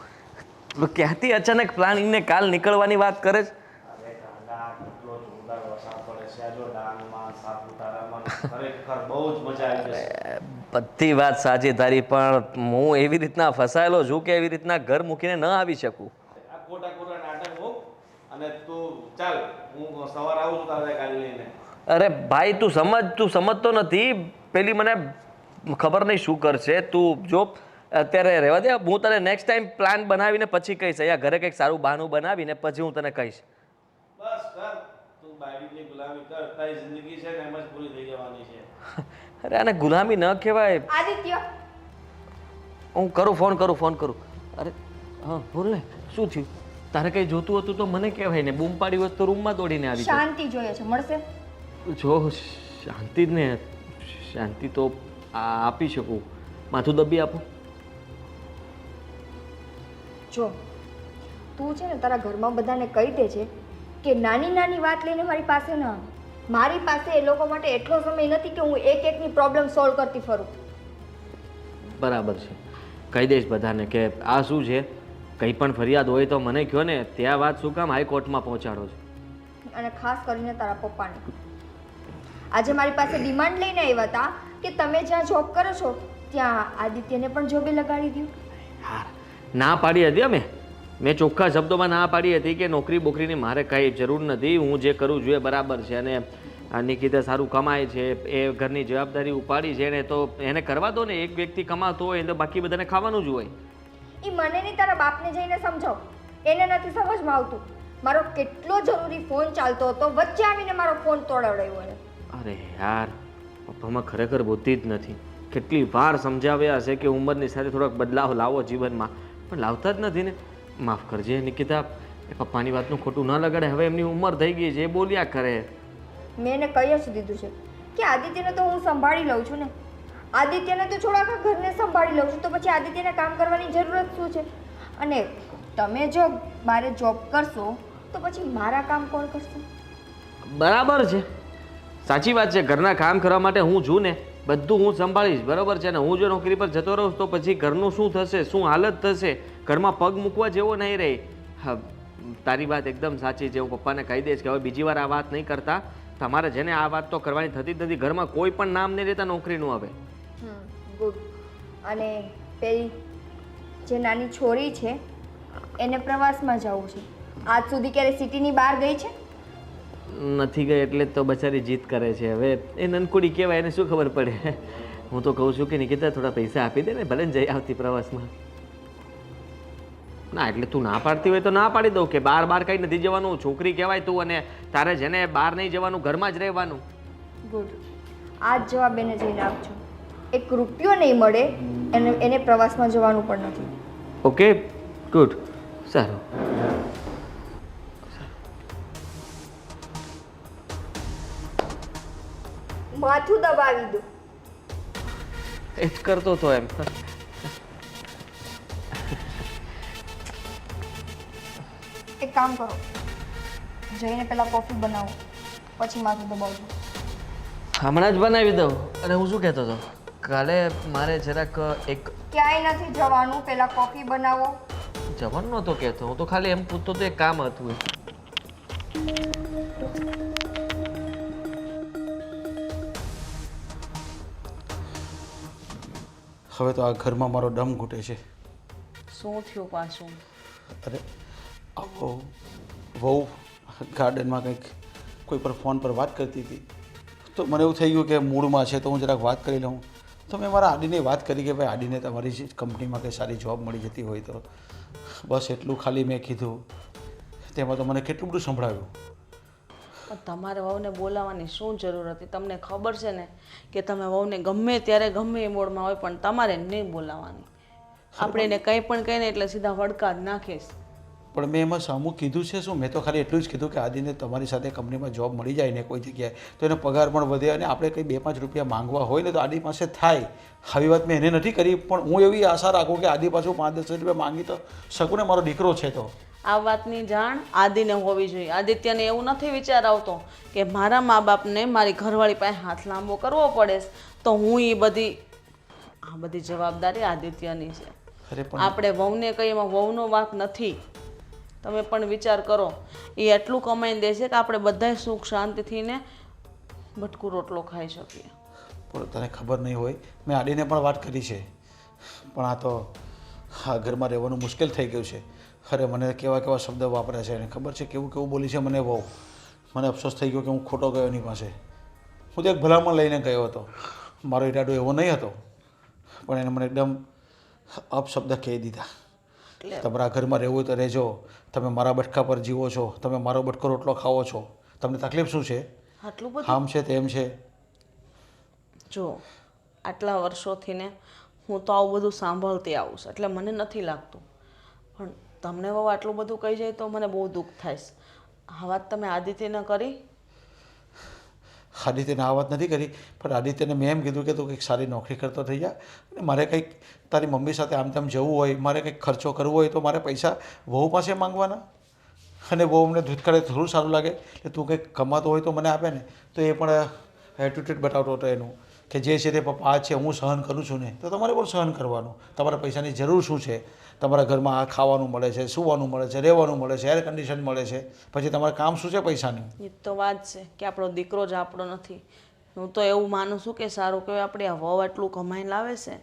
તું ક્યાંથી અચાનક પ્લાનિંગને કાલ નીકળવાની વાત કરે છે? અરે ગાંડા, કેટલો જોરદાર વરસાદ પડે છે. આ જો ડાંગમાં, સાપુતારામાં ખરેખર બહુ જ મજા આવી જશે. બધી વાત સાચી તારી, પણ હું એવી રીતના ફસાયેલો છું કે એવી રીતના ઘર મૂકીને ન આવી શકું. આ ખોટા ખોટા નાટક મૂક. અને તું ચાલ, હું સવારે આવું છું તારે ગાડી લઈને. અરે ભાઈ તું સમજતો નથી. પેલી મને ખબર નહીં શું કરશે. તું જો અત્યારે રહેવા દે, હું તને નેક્સ્ટ ટાઈમ પ્લાન બનાવીને પછી કહીશ. અહીંયા ઘરે કંઈક સારું બહાનું બનાવીને પછી હું તને કહીશ. બસ કર, તું બાયડીની ગુલામી કર. તારી જિંદગી છે ને એમ જ પૂરી થઈ જવાની છે. અરે આને ગુલામી ન કહેવાય. આદિત્ય, હું ફોન કરું. અરે હા બોલ ને, શું થયું? તારે કંઈ જોતું હતું તો મને કહેવાય ને. બૂમ પાડી હોત તો રૂમમાં દોડીને આવી જાય. શાંતિ જોઈએ છે, મળશે? જો શાંતિ જ ને, શાંતિ તો આપી શકું. માથું દબી આપું? જો તું છે ને તારા ઘરમાં બધાને કહી દે છે કે નાની નાની વાત લઈને મારી પાસે ન આવ. મારી પાસે એ લોકો માટે એટલો સમય નથી કે હું એક એકની પ્રોબ્લેમ સોલ્વ કરતી ફરું. બરાબર છે, કહી દઈશ બધાને કે આ શું છે. કંઈ પણ ફરિયાદ હોય તો મને કહો ને. ત્યાં વાત શું કામ હાઈકોર્ટમાં પહોંચાડો છો? અને ખાસ કરીને તારા પપ્પાને. આજે મારી પાસે ડિમાન્ડ લઈને આવ્યા હતા કે તમે જ્યાં જોબ કરો છો ત્યાં આદિત્યને પણ જોબે લગાડી દો. યાર ના પાડી હતી મેં ચોખ્ખા શબ્દોમાં ના પાડી હતી કે નોકરી બોકરીની મારે કાંઈ જરૂર નથી. હું જે કરું છું એ બરાબર છે. અને આ નિકિતા સારું કમાય છે, એ ઘરની જવાબદારી ઉપાડી છે ને, તો એને કરવા દો ને. એક વ્યક્તિ કમાતો હોય તો બાકી બધાને ખાવાનું જ હોય. એ મને નહીં, તારા બાપને જઈને સમજાવ. એને નથી સમજમાં આવતું. મારો કેટલો જરૂરી ફોન ચાલતો હતો, વચ્ચે આવીને મારો ફોન તોડાવડાવ્યો એને. અરે યાર, પપ્પામાં ખરેખર બુદ્ધિ જ નથી. કેટલી વાર સમજાવ્યા હશે કે ઉંમરની સાથે થોડોક બદલાવ લાવો જીવનમાં, પણ લાવતા જ નથી ને. માફ કરજે નિકિતા, એ પપ્પાની વાતનું ખોટું ન લગાડે. હવે એમની ઉંમર થઈ ગઈ છે, એ બોલ્યા કરે. મેં એને કહી જ દીધું છે કે આદિત્યને તો હું સંભાળી લઉં છું ને. આદિત્યને તો થોડાક ઘરને સંભાળી લઉં છું, તો પછી આદિત્યને કામ કરવાની જરૂરત શું છે? અને તમે જો મારે જોબ કરશો તો પછી મારા કામ કોણ કરશે? બરાબર છે, સાચી વાત છે. ઘરના કામ કરવા માટે હું છું ને, બધું હું સંભાળીશ. બરાબર છે ને. હું જો નોકરી પર જતો રહું તો પછી ઘરનું શું થશે, શું હાલત થશે? ઘરમાં પગ મૂકવા જેવો નહીં રહે. હા, તારી વાત એકદમ સાચી છે. હું પપ્પાને કહી દઈશ કે હવે બીજી વાર આ વાત નહીં કરતા. તમારે જેને આ વાત તો કરવાની થતી જ નથી. ઘરમાં કોઈ પણ નામ નહીં લેતા નોકરીનું હવે. ગુડ. અને પેલી જે નાની છોરી છે એને પ્રવાસમાં જવું છે. આજ સુધી ક્યારે સિટીની બહાર ગઈ છે? નથી ગઈ એટલે તો બચારી જીત કરે છે. હવે એ નનકુડી કહેવાય, એને શું ખબર પડે. હું તો કહું છું કે નિકિતા થોડા પૈસા આપી દે ને, ભલે ને જઈ આવતી પ્રવાસમાં. ના એટલે તું ના પાડતી હોય તો ના પાડી દઉં કે બાર કંઈ નથી જવાનું. છોકરી કહેવાય તું, અને તારે જેને બહાર નહીં જવાનું, ઘરમાં જ રહેવાનું. ગુડ. આ જ જવાબ એને જઈને આપજો. એક રૂપિયો નહીં મળે એને પ્રવાસમાં જવાનું પણ નથી. ઓકે, ગુડ, સારું. માથું દબાવી દો. એ જ કરતો હતો એમ. એક કામ કરો, જઈને પહેલાં કોફી બનાવો, પછી માથું દબાવજો. હમણાં જ બનાવી દઉં. અને હું શું કહેતો હતો, કાલે મારે જરાક એક ક્યાંય નથી જવાનું, પહેલાં કોફી બનાવો. જવાનું નહોતો કહેતો, હું તો ખાલી એમ પૂછતો તો એક કામ હતું. હવે તો આ ઘરમાં મારો દમ ઘૂટે છે. શું થયું પાછું? અરે આવો વહુ ગાર્ડનમાં કંઈક કોઈ પર ફોન પર વાત કરતી હતી, તો મને એવું થઈ ગયું કે મૂડમાં છે તો હું જરાક વાત કરી લઉં. તો મેં મારા આડીને વાત કરી કે ભાઈ આડીને તમારી કંપનીમાં કંઈ સારી જોબ મળી જતી હોય તો. બસ એટલું ખાલી મેં કીધું. તેમાં તો મને કેટલું બધું સંભળાવ્યું. પણ તમારે વહુને બોલાવવાની શું જરૂર હતી? તમને ખબર છે ને કે તમે વહુને ગમે ત્યારે ગમે એ મોડમાં હોય, પણ તમારે નહીં બોલાવવાની. આપણે એને કંઈ પણ કહીને એટલે સીધા વડકા જ નાખીશ. પણ મેં એમાં સામું કીધું છે શું? મેં તો ખાલી એટલું જ કીધું કે આદિને તમારી સાથે કંપનીમાં જોબ મળી જાય ને કોઈ જગ્યાએ તો એનો પગાર પણ વધે, અને આપણે કંઈ 2-5 રૂપિયા માંગવા હોય ને તો આદિ પાસે થાય. આવી વાત મેં એને નથી કરી, પણ હું એવી આશા રાખું કે આદિ પાછું 5-10 રૂપિયા માંગી તો શકું ને. મારો દીકરો છે તો આ વાતની જાણ આદિને હોવી જોઈએ. આદિત્યને એવું નથી વિચાર આવતો કે મારા મા બાપને મારી ઘરવાળી પાસે હાથ લાંબો કરવો પડે તો હું એ બધી જવાબદારી આદિત્યની છે. આપણે વહુને કહીએ એમાં વહુનો વાંક નથી. તમે પણ વિચાર કરો, એ એટલું કમાઈને દે છે કે આપણે બધાય સુખ શાંતિથી ને બટકું રોટલો ખાઈ શકીએ. પણ તને ખબર નહીં હોય, મેં આડીને પણ વાત કરી છે, પણ આ તો હા ઘરમાં રહેવાનું મુશ્કેલ થઈ ગયું છે. અરે મને કેવા કેવા શબ્દ વાપરે છે એને ખબર છે, કેવું કેવું બોલી છે મને બહુ. મને અફસોસ થઈ ગયો કે હું ખોટો ગયો એની પાસે. હું તો એક ભલામણ લઈને ગયો હતો, મારો ઈરાદો એવો નહીં હતો, પણ એને મને એકદમ અપશબ્દ કહી દીધા. તમારા ઘરમાં રહેવું હોય તો રહેજો, તમે મારા બટકા પર જીવો છો, તમે મારો બટકો રોટલો ખાવો છો, તમને તકલીફ શું છે? આટલું બધું? આમ છે તેમ છે. જો આટલા વર્ષોથી ને હું તો આવું બધું સાંભળતી આવું છું, એટલે મને નથી લાગતું, પણ તમને બહુ આટલું બધું કહી જાય તો મને બહુ દુઃખ થાય છે. આ વાત તમે આદિત્યને કરી? આદિત્યને આ વાત નથી કરી, પણ આદિત્યને મેં એમ કીધું કે તું કંઈક સારી નોકરી કરતો થઈ જા, અને મારે કંઈક તારી મમ્મી સાથે આમ તેમ જવું હોય, મારે કંઈક ખર્ચો કરવો હોય તો મારે પૈસા વહુ પાસે માંગવાના. અને વહુ અમને ધૂતકાળે થોડું સારું લાગે કે તું કંઈક કમાતો હોય તો મને આપે ને. તો એ પણ એટીટ્યુડ બતાવતો હતો એનું કે જે છે તે પપ્પા આ છે, હું સહન કરું છું ને, તો તમારે પણ સહન કરવાનું. તમારે પૈસાની જરૂર શું છે? તમારા ઘરમાં આ ખાવાનું મળે છે, સૂવાનું મળે છે, રહેવાનું મળે છે, એર કન્ડિશન મળે છે, પછી તમારે કામ શું છે પૈસાની? એ તો વાત છે કે આપણો દીકરો જ આપણો નથી. હું તો એવું માનું છું કે સારું કહેવાય આપણી આ વહુ આટલું કમાઈને લાવે છે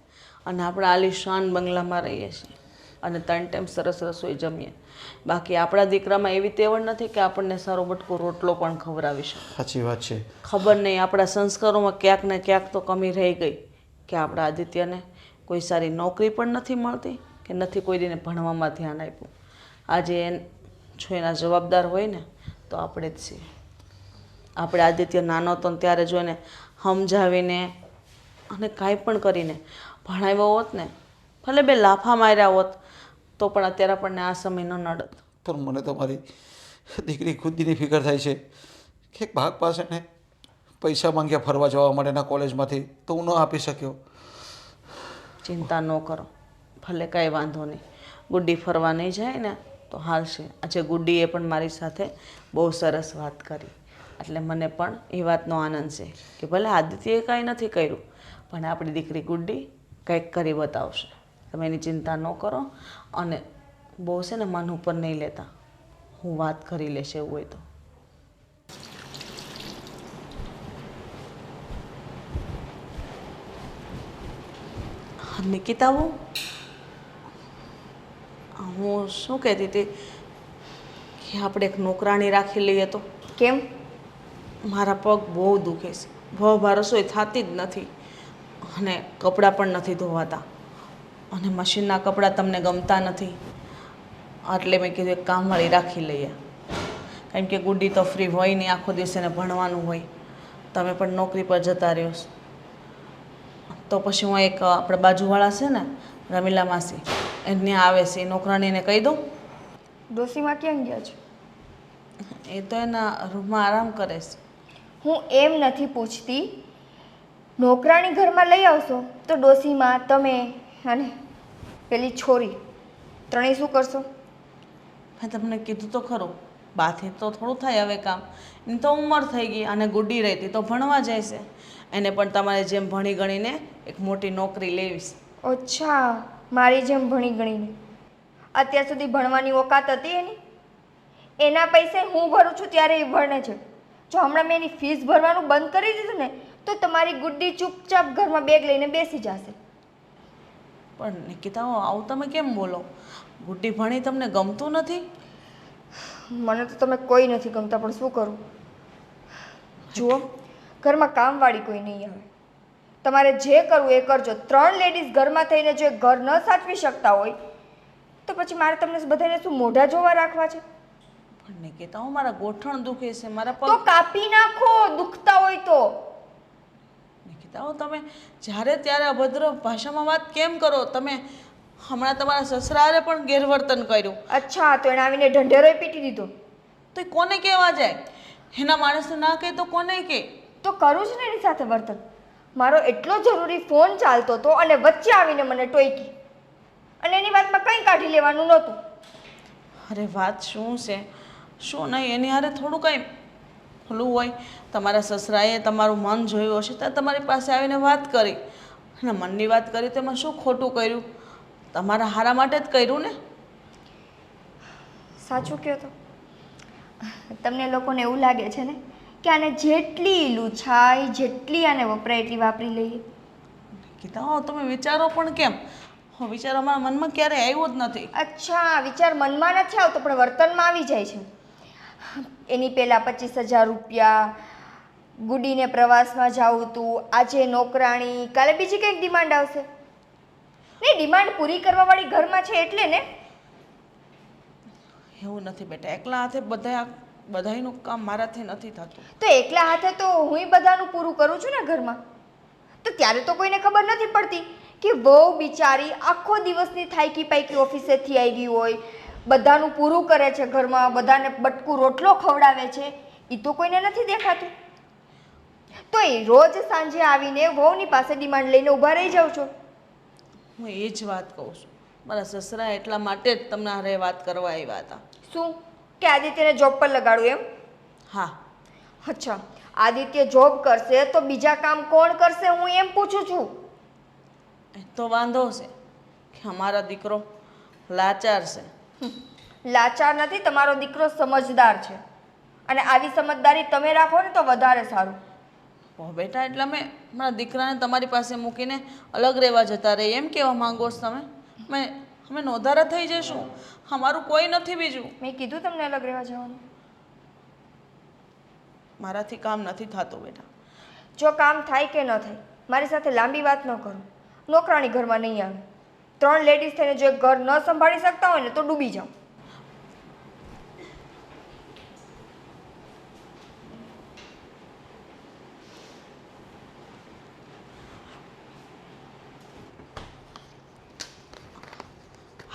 અને આપણે આલીશાન બંગલામાં રહીએ છીએ અને 3 ટાઈમ સરસ રસોઈ જમીએ. બાકી આપણા દીકરામાં એવી તેવડ નથી કે આપણને સારો બટકો રોટલો પણ ખવડાવી શકે. સાચી વાત છે. ખબર નહીં આપણા સંસ્કારોમાં ક્યાંક ને ક્યાંક તો કમી રહી ગઈ કે આપણા આદિત્યને કોઈ સારી નોકરી પણ નથી મળતી કે નથી કોઈ દીને ભણવામાં ધ્યાન આપ્યું. આજે જો એના જવાબદાર હોય ને તો આપણે જ છીએ. આપણે આદિત્ય નાનો હતો ને ત્યારે જો એને સમજાવીને અને કાંઈ પણ કરીને ભણાવ્યો હોત ને, ભલે 2 લાફા માર્યા હોત તો પણ અત્યારે આપણને આ સમય ન નડત. પણ મને તો મારી દીકરી ખુદની ફિકર થાય છે કે ભાગ પાસે ને પૈસા માંગ્યા ફરવા જવા માટેના કોલેજમાંથી, તો હું ન આપી શક્યો. ચિંતા ન કરો, ભલે કાંઈ વાંધો નહીં. ગુડ્ડી ફરવા નહીં જાય ને તો હાલશે. આજે ગુડ્ડીએ પણ મારી સાથે બહુ સરસ વાત કરી, એટલે મને પણ એ વાતનો આનંદ છે કે ભલે આદિત્યએ કાંઈ નથી કર્યું પણ આપણી દીકરી ગુડ્ડી કંઈક કરી બતાવશે. તમે એની ચિંતા ન કરો અને બહુ છે ને મન ઉપર નહીં લેતા. હું વાત કરી લેશે એવું હોય તો. નિકિતા, હું શું કહેતી હતી કે આપણે એક નોકરાણી રાખી લઈએ તો? કેમ? મારા પગ બહુ દુખે છે, ભાવ રસોઈ થતી જ નથી અને કપડાં પણ નથી ધોવાતા અને મશીનના કપડાં તમને ગમતા નથી, એટલે મેં કીધું એક કામવાળી રાખી લઈએ. કારણ કે ગુડ્ડી તો ફ્રી હોય નહીં, આખો દિવસ એને ભણવાનું હોય, તમે પણ નોકરી પર જતા રહ્યો છો. તો પછી હું એક આપણે બાજુવાળા છે ને રમીલા માસી, એને આવે છે, એ નોકરાણીને કહી દઉં. ડોસીમાં ક્યાં ગયા છે? એ તો એના રૂમમાં આરામ કરે છે. હું એમ નથી પૂછતી, નોકરાણી ઘરમાં લઈ આવશો તો ડોસીમાં તમે અને પેલી છોરી ત્રણેય શું કરશો? મેં તમને કીધું તો ખરું, બાથી તો થોડું થાય હવે કામ. એની તો ઉંમર થઈ ગઈ અને ગુડી રહેતી તો ભણવા જાય છે. એને પણ તમારે જેમ ભણી ગણીને એક મોટી નોકરી લેવીશ. અચ્છા, મારી જેમ ભણી ગણીને? અત્યાર સુધી ભણવાની ઓકાત હતી એની? એના પૈસે હું ભરું છું ત્યારે એ ભણે છે. જો હમણાં મેં એની ફીસ ભરવાનું બંધ કરી દીધું ને તો તમારી ગુડ્ડી ચૂપચાપ ઘરમાં બેગ લઈને બેસી જશે. પણ નિકિતા, આવું તમે કેમ બોલો? ગુડ્ડી ભણી તમને ગમતું નથી? મને તો તમે કોઈ નથી ગમતા, પણ શું કરું? જુઓ, ઘરમાં કામવાળી કોઈ નહીં આવે. તમારે જે કરવું એ કરજો. 3 લેડીઝ ઘરમાં થઈને જો ઘર ન સાચવી શકતા હોય તો પછી મારે તમને બધાને શું મોઢા જોવા રાખવા છે? પણ નિકિતા, મારા ગોઠણ દુખે છે, મારા તો પગ. કાપી નાખો દુખતા હોય તો. નિકિતા, તમે જ્યારે ત્યારે અભદ્ર ભાષામાં વાત કેમ કરો? તમે હમણાં તમારા સસરાએ પણ ગેરવર્તન કર્યું. અચ્છા, તો એને આવીને ઢંઢેરોય પીટી દીધો? તો એ કોને કહેવા જાય? એના માણસને ના કહે તો કોને કહે? તો કરું જ ને એની સાથે વર્તન. મારો એટલો જરૂરી ફોન ચાલતો હતો અને વચ્ચે આવીને મને ટોયકી, અને એની વાતમાં કંઈ કાઢી લેવાનું નહોતું. અરે વાત શું છે શું નહીં, એની હારે થોડું કંઈ ભૂલું હોય. તમારા સસરાએ તમારું મન જોયું હશે ત્યારે તમારી પાસે આવીને વાત કરી, અને મનની વાત કરી તો એમાં શું ખોટું કર્યું? તમારા હારા માટે જ કર્યું ને. સાચું કહો તો તમને લોકોને એવું લાગે છે ને કે આને જેટલી લૂછાય, જેટલી આને વપરાય એટલી વાપરી લઈએ. કીધા તમે વિચારો પણ કેમ? વિચાર અમારા મનમાં ક્યારેય આવ્યો જ નથી. અચ્છા, વિચાર મનમાં નથી આવતો પણ વર્તનમાં આવી જાય છે. એની પહેલાં 25,000 રૂપિયા, ગુડીને પ્રવાસમાં જાવું તું, આજે નોકરાણી, કાલે બીજી કંઈક ડિમાન્ડ આવશે. નહીં, ડિમાન્ડ પૂરી કરવાવાળી ઘરમાં છે એટલે ને. એવું નથી બેટા, એકલા હાથે બધાયનું કામ મારાથી નથી થતું. તો એકલા હાથે તો હુંય બધાનું પૂરું કરું છું ને ઘરમાં. તો ત્યારે તો કોઈને ખબર નથી પડતી કે વહુ બિચારી આખો દિવસની થાયકી પાયકી ઓફિસેથી આવી હોય, બધાનું પૂરું કરે છે ઘરમાં, બધાને બટકું રોટલો ખવડાવે છે, એ તો કોઈને નથી દેખાતું. તો એ રોજ સાંજે આવીને વહુની પાસે ડિમાન્ડ લઈને ઊભા રહી જાઉં છો. હું એ જ વાત કહું છું. મારા સસરા એટલા માટે જ તમને હારે વાત કરવા આવ્યા હતા. શું કે આદિત્યને જોબ પર લગાડું એમ? હા. અચ્છા, આદિત્ય જોબ કરશે તો બીજા કામ કોણ કરશે હું એમ પૂછું છું. એ તો વાંધો છે કે અમારા દીકરો લાચાર છે. લાચાર નથી, તમારો દીકરો સમજદાર છે અને આવી સમજદારી તમે રાખો ને તો વધારે સારું. બેટા એટલે અમે મારા દીકરાને તમારી પાસે મૂકીને અલગ રહેવા જતા રહીએ એમ કહેવા માંગો છો તમે? અમે નોંધારા થઈ જઈશું, અમારું કોઈ નથી બીજું. મેં કીધું તમને અલગ રહેવા જવાનું. મારાથી કામ નથી થતું બેટા. જો કામ થાય કે ન થાય, મારી સાથે લાંબી વાત ન કરો. નોકરાણી ઘરમાં નહીં આવે. 3 લેડીઝ થઈને જો એક ઘર ન સંભાળી શકતા હોય ને તો ડૂબી જાઓ.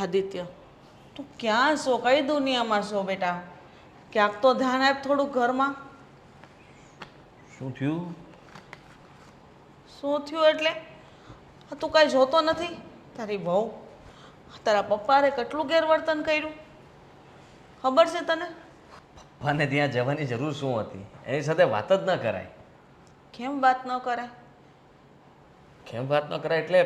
આદિત્ય, તું ક્યાં છો? કઈ દુનિયામાં છો બેટા? ક્યાંક તો ધ્યાન આપ થોડું ઘરમાં. શું થયું? શું થયું એટલે? તું કાંઈ જોતો નથી? તારી વહુ તારા પપ્પાએ કેટલું ગેરવર્તન કર્યું ખબર છે તને? પપ્પાને ત્યાં જવાની જરૂર શું હતી? એની સાથે વાત જ ન કરાય. કેમ વાત ન કરાય? કેમ વાત ન કરાય એટલે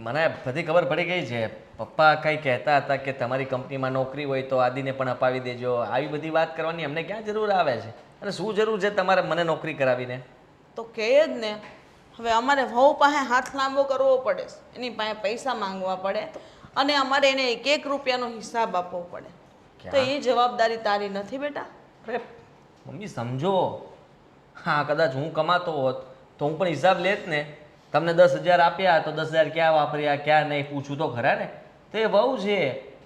મને બધી ખબર પડી ગઈ છે. પપ્પા કંઈ કહેતા હતા કે તમારી કંપનીમાં નોકરી હોય તો આદિને પણ અપાવી દેજો. આવી બધી વાત કરવાની અમને ક્યાં જરૂર આવે છે? અને શું જરૂર છે તમારે મને નોકરી કરાવીને? તો કહે જ ને. હવે અમારે વહુ પાસે હાથ લાંબો કરવો પડે, એની પાસે પૈસા માંગવા પડે અને અમારે એને 1 રૂપિયાનો હિસાબ આપવો પડે. તો એ જવાબદારી તારી નથી બેટા? અરે મમ્મી સમજો, હા કદાચ હું કમાતો હોત તો હું પણ હિસાબ લેત ને. તમને 10,000 આપ્યા તો 10,000 ક્યાં વાપર્યા ક્યાં નહીં પૂછું તો ખરા ને. તો એ વહુ છે,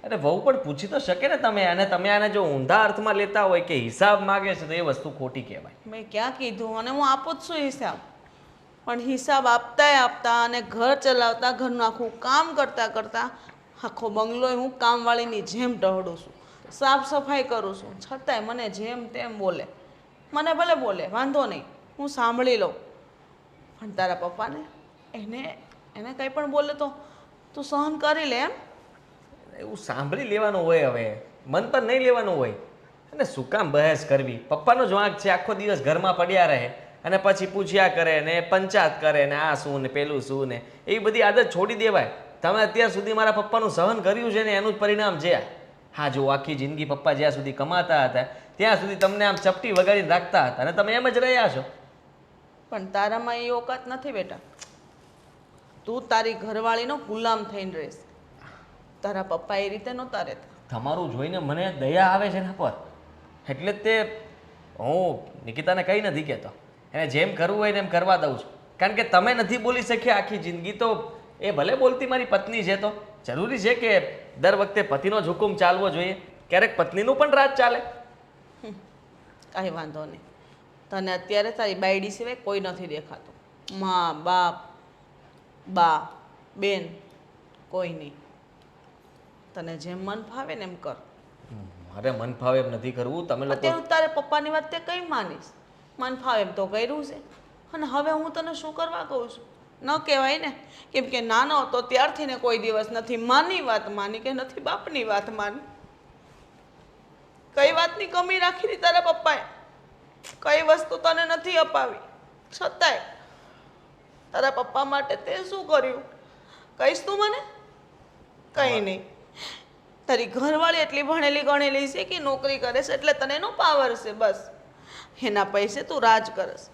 અરે વહુ પણ પૂછી તો શકે ને તમે. અને તમે આને જો ઊંધા અર્થમાં લેતા હોય કે હિસાબ માગે છે તો એ વસ્તુ ખોટી કહેવાય. મેં ક્યાં કીધું? અને હું આપું જ છું હિસાબ, પણ હિસાબ આપતા અને ઘર ચલાવતા, ઘરનું આખું કામ કરતાં કરતાં આખો બંગલો હું કામવાળીની જેમ ટહડું છું, સાફ સફાઈ કરું છું, છતાંય મને જેમ તેમ બોલે. મને ભલે બોલે, વાંધો નહીં, હું સાંભળી લઉં. પણ તારા પપ્પાને એને કંઈ પણ બોલે તો તું સહન કરી લે એમ? એવું સાંભળી લેવાનું હોય, હવે મન પર નહીં લેવાનું હોય. અને શું કામ બહેસ કરવી? પપ્પાનો જ વાંક છે, આખો દિવસ ઘરમાં પડ્યા રહે અને પછી પૂછ્યા કરે ને પંચાયત કરે ને આ શું ને પેલું શું ને. એવી બધી આદત છોડી દેવાય. તમે અત્યાર સુધી મારા પપ્પાનું સહન કર્યું છે ને એનું જ પરિણામ છે. હા જો આખી જિંદગી પપ્પા જ્યાં સુધી કમાતા હતા ત્યાં સુધી તમને આમ ચપટી વગાડીને રાખતા હતા અને તમે એમ જ રહ્યા છો. પણ તારામાં એ ઓકાત નથી બેટા. તું તારી ઘરવાળીનો ગુલામ થઈને રહીશ. તારા પપ્પા એ રીતે નહોતા રહેતા. તમારું જોઈને મને દયા આવે છે એના પર, એટલે જ તે હું નિકિતાને કંઈ નથી કહેતો. એને જેમ કરવું હોય ને એમ કરવા દઉં છું. કારણ કે તમે નથી બોલી શક્યા આખી જિંદગી તો એ ભલે બોલતી મારી પત્ની છે. તો જરૂરી છે કે દર વખતે પતિનો જ હુકમ ચાલવો જોઈએ? ક્યારેક પત્નીનું પણ રાજ ચાલે. કાંઈ વાંધો નહીં. તને અત્યારે તારી બાયડી સિવાય કોઈ નથી દેખાતું. મા બાપ બા બેન કોઈ નહીં. તને જેમ મન ફાવે ને એમ કર. મારે મન ફાવે એમ નથી કરવું. તમે લોકો અત્યારે તારે પપ્પાની વાત તે કઈ માનીશ? મન ફાવે એમ તો કર્યું છે. અને હવે હું તને શું કરવા કહું છું? ન કહેવાય ને, કેમ કે નાનો હતો ત્યારથી ને કોઈ દિવસ નથી માની વાત માની કે નથી બાપની વાત માની. કઈ વાતની કમી રાખી હતી તારા પપ્પાએ? કઈ વસ્તુ તને નથી અપાવી, છતાંય તારા પપ્પા માટે તે શું કર્યું કહીશ તું મને? કંઈ નહીં. તારી ઘરવાળી એટલી ભણેલી ગણેલી છે કે નોકરી કરે છે એટલે તને એનો પાવર છે, બસ એના પૈસે તું રાજ કરસ.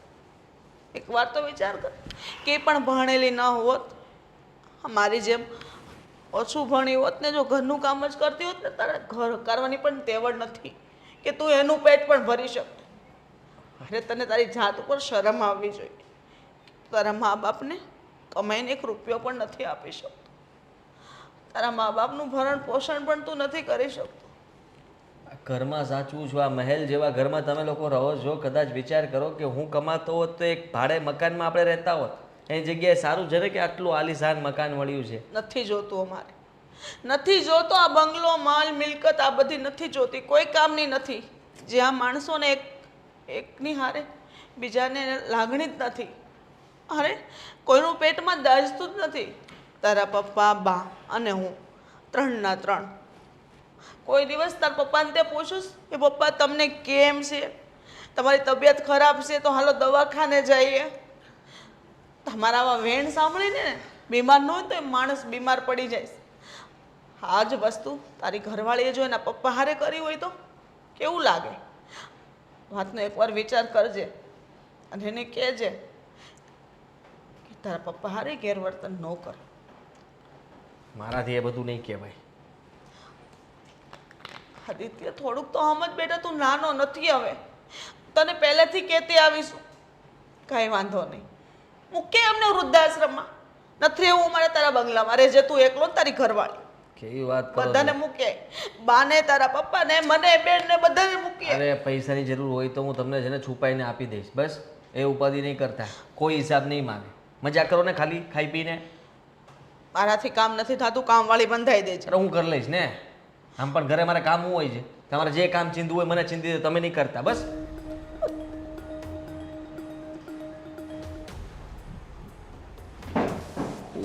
એક વાર તો વિચાર કર કે પણ ભણેલી ન હોત, મારી જેમ ઓછું ભણી હોત ને જો ઘરનું કામ જ કરતી હોત ને તારે ઘર કરવાની પણ તેવડ નથી કે તું એનું પેટ પણ ભરી શકતી. અરે તને તારી જાત ઉપર શરમ આવવી જોઈએ. તારા મા બાપને કમાઈને 1 રૂપિયો પણ નથી આપી શકતો. તારા મા બાપનું ભરણ પોષણ પણ તું નથી કરી શકતો. આ ઘરમાં સાચું છું, આ મહેલ જેવા ઘરમાં તમે લોકો રહો છો. કદાચ વિચાર કરો કે હું કમાતો હોત તો એક ભાડે મકાનમાં આપણે રહેતા હોત. એ જગ્યાએ સારું છે ને કે આટલું આલીશાન મકાન મળ્યું છે. નથી જોતું અમારે, નથી જોતો આ બંગલો, માલ, મિલકત આ બધી નથી જોતી. કોઈ કામની નથી. જ્યાં માણસોને એકની હારે બીજાને લાગણી જ નથી. અરે કોઈનું પેટમાં દાજતું જ નથી. તારા પપ્પા, બા અને હું 3ના 3. કોઈ દિવસ તારા પપ્પાને તે પૂછું કે પપ્પા તમને કેમ છે, તમારી તબિયત ખરાબ છે તો હાલો દવાખાને જઈએ? તમારા આવા વેણ સાંભળીને બીમાર ન હોય તો એ માણસ બીમાર પડી જાય. આ જ વસ્તુ તારી ઘરવાળીએ જો એના પપ્પા હારે કરી હોય તો કેવું લાગે? વાતનો એકવાર વિચાર કરજે અને એને કહેજે કે તારા પપ્પા હારે ગેરવર્તન ન કર. મારાથી એ બધું નહીં કહેવાય. આદિત્ય થોડુંક તો સમજ બેટા, તું નાનો નથી હવે. તને પહેલેથી કહેતી આવીશું. કાંઈ વાંધો નહીં, મૂકે અમને વૃદ્ધાશ્રમમાં. નથી એવું મારે તારા બંગલામાં રહેજે તું એકલો ને તારી ઘરવાળી. કેવી વાત કરો છો? બધાને મૂકે, બાને, તારા પપ્પાને, મને, બેનને બધાને મૂકીએ. અરે પૈસાની જરૂર હોય તો હું તમને છે ને છુપાઈને આપી દઈશ. બસ એ ઉપાધિ નહીં કરતા, કોઈ હિસાબ નહીં માંગે. મજા કરો ને ખાલી ખાઈ પીને. મારાથી કામ નથી થતું, કામવાળી બંધાઈ દે છે. અરે હું કરી લઈશ ને. આમ પણ ઘરે મારે કામ હોય છે. તમારે જે કામ ચીંધવું હોય મને ચીંધી દે, તમે નહીં કરતા. બસ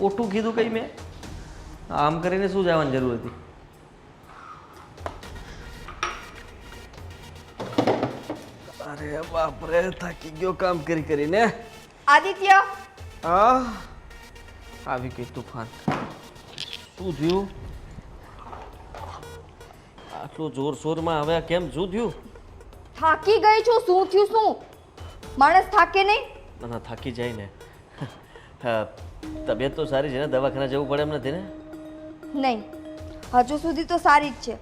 ઓટું કીધું કઈ મેં? આમ કરીને શું જવાની જરૂર હતી? અરે બાપરે, થાકી ગયો કામ કરી કરીને. આદિત્ય, આવી ગઈ તુફાન. શું થયું આટલું જોરશોરમાં? હવે કેમ શું થયું? થાકી ગઈ છું. શું થયું? શું માણસ થાકે નહીં? ના થાકી જાય ને. હા, તબિયત તો સારી છે ને? દવાખાને જવું પડે એમ નથી ને? નહીં, હજુ સુધી તો સારી જ છે.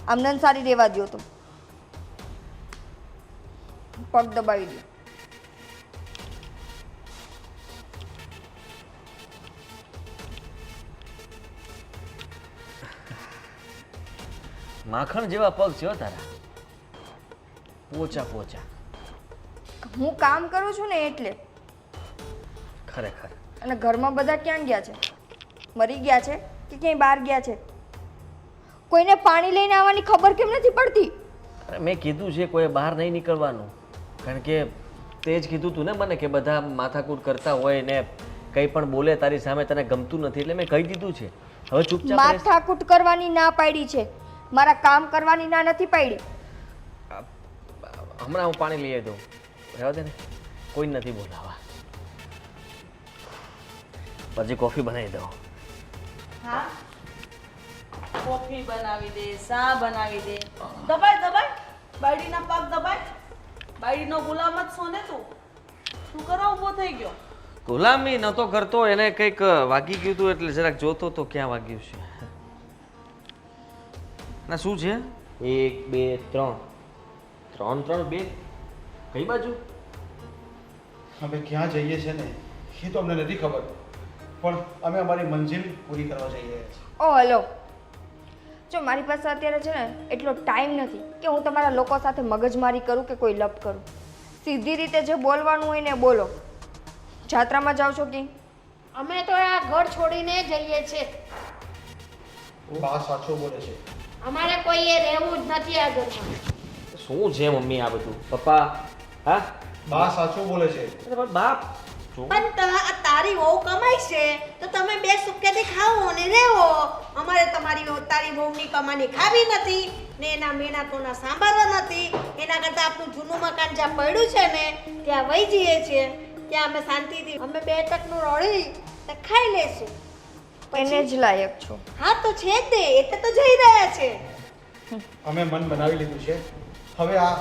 આમને સારી રહેવા દો તો. પગ દબાવી દો. માખણ જેવા પગ છે હો તારા, પોચા પોચા. હું કામ કરું છું ને એટલે. ખરેખર. અને ઘરમાં બધા ક્યાં ગયા છે? મરી ગયા છે કે ક્યાંય બહાર ગયા છે? કોઈને પાણી લઈને આવવાની ખબર કેમ નથી પડતી? અરે મેં કીધું છે કોઈ બહાર નહીં નીકળવાનું, કારણ કે તે જ કીધું તું ને મને કે બધા માથાકૂટ કરતા હોય ને કંઈ પણ બોલે તારી સામે તને ગમતું નથી, એટલે મેં કહી દીધું છે. હવે ચૂપચાપ રહેશ. માથાકૂટ કરવાની ના પાડી છે, મારા કામ કરવાની ના નથી પાડી. હમણાં હું પાણી લઈ દઉં, રહેવા દે ને, કોઈ નથી બોલાવા. પછી કોફી બનાવી દઉં. હા, કોફી બનાવી દે, ચા બનાવી દે. દબાય દબાય, બાયડીના પગ દબાય. બાયડીનો ગુલામ જ છો ને તું? શું કરવા ઊભો થઈ ગયો? ગુલામી નતો કરતો, એને કંઈક વાગી ગયું હતું એટલે જરાક જોતો તો ક્યાં વાગ્યું છે. ના શું છે? 1 2 3 3 3 2 કઈ બાજુ? અમે ક્યાં જઈએ છીએ ને એ તો અમને નથી ખબર, પણ અમે અમારી મંજિલ પૂરી કરવા જઈ રહ્યા છીએ. ઓ હલો, જો મારી પાસે અત્યારે છે ને એટલો ટાઈમ નથી કે હું તમારા લોકો સાથે મગજમારી કરું કે કોઈ લપ કરું. સીધી રીતે જે બોલવાનું હોય ને બોલો. જાત્રામાં જાઓ છો કે? અમે તો આ ઘર છોડીને જઈએ છીએ. બા સાચો બોલે છે. અમારે કોઈએ રહેવું જ નથી આ ઘરમાં. શું છે મમ્મી આ બધું? પપ્પા? હા બા સાચું બોલે છે. અરે પણ બાપ શું? પણ તારી વહુ કમાય છે તો તમે બે સુખેથી ખાઓ ને રહેવો. અમારે તારી વહુની કમાણી ખાવી નથી ને એના મેણાતોના સાંભળવા નથી. એના કરતાં આપણું જૂનું મકાન જ્યાં પડ્યું છે ને ત્યાં વહી જઈએ છીએ. ત્યાં અમે શાંતિથી અમે 2 ટકનું રળી ને ખાઈ લેશું. એને જ લાયક છો. હા તો છે જ તે, એટલે તો જઈ રહ્યા છે. અમે મન બનાવી લીધું છે. હવે આ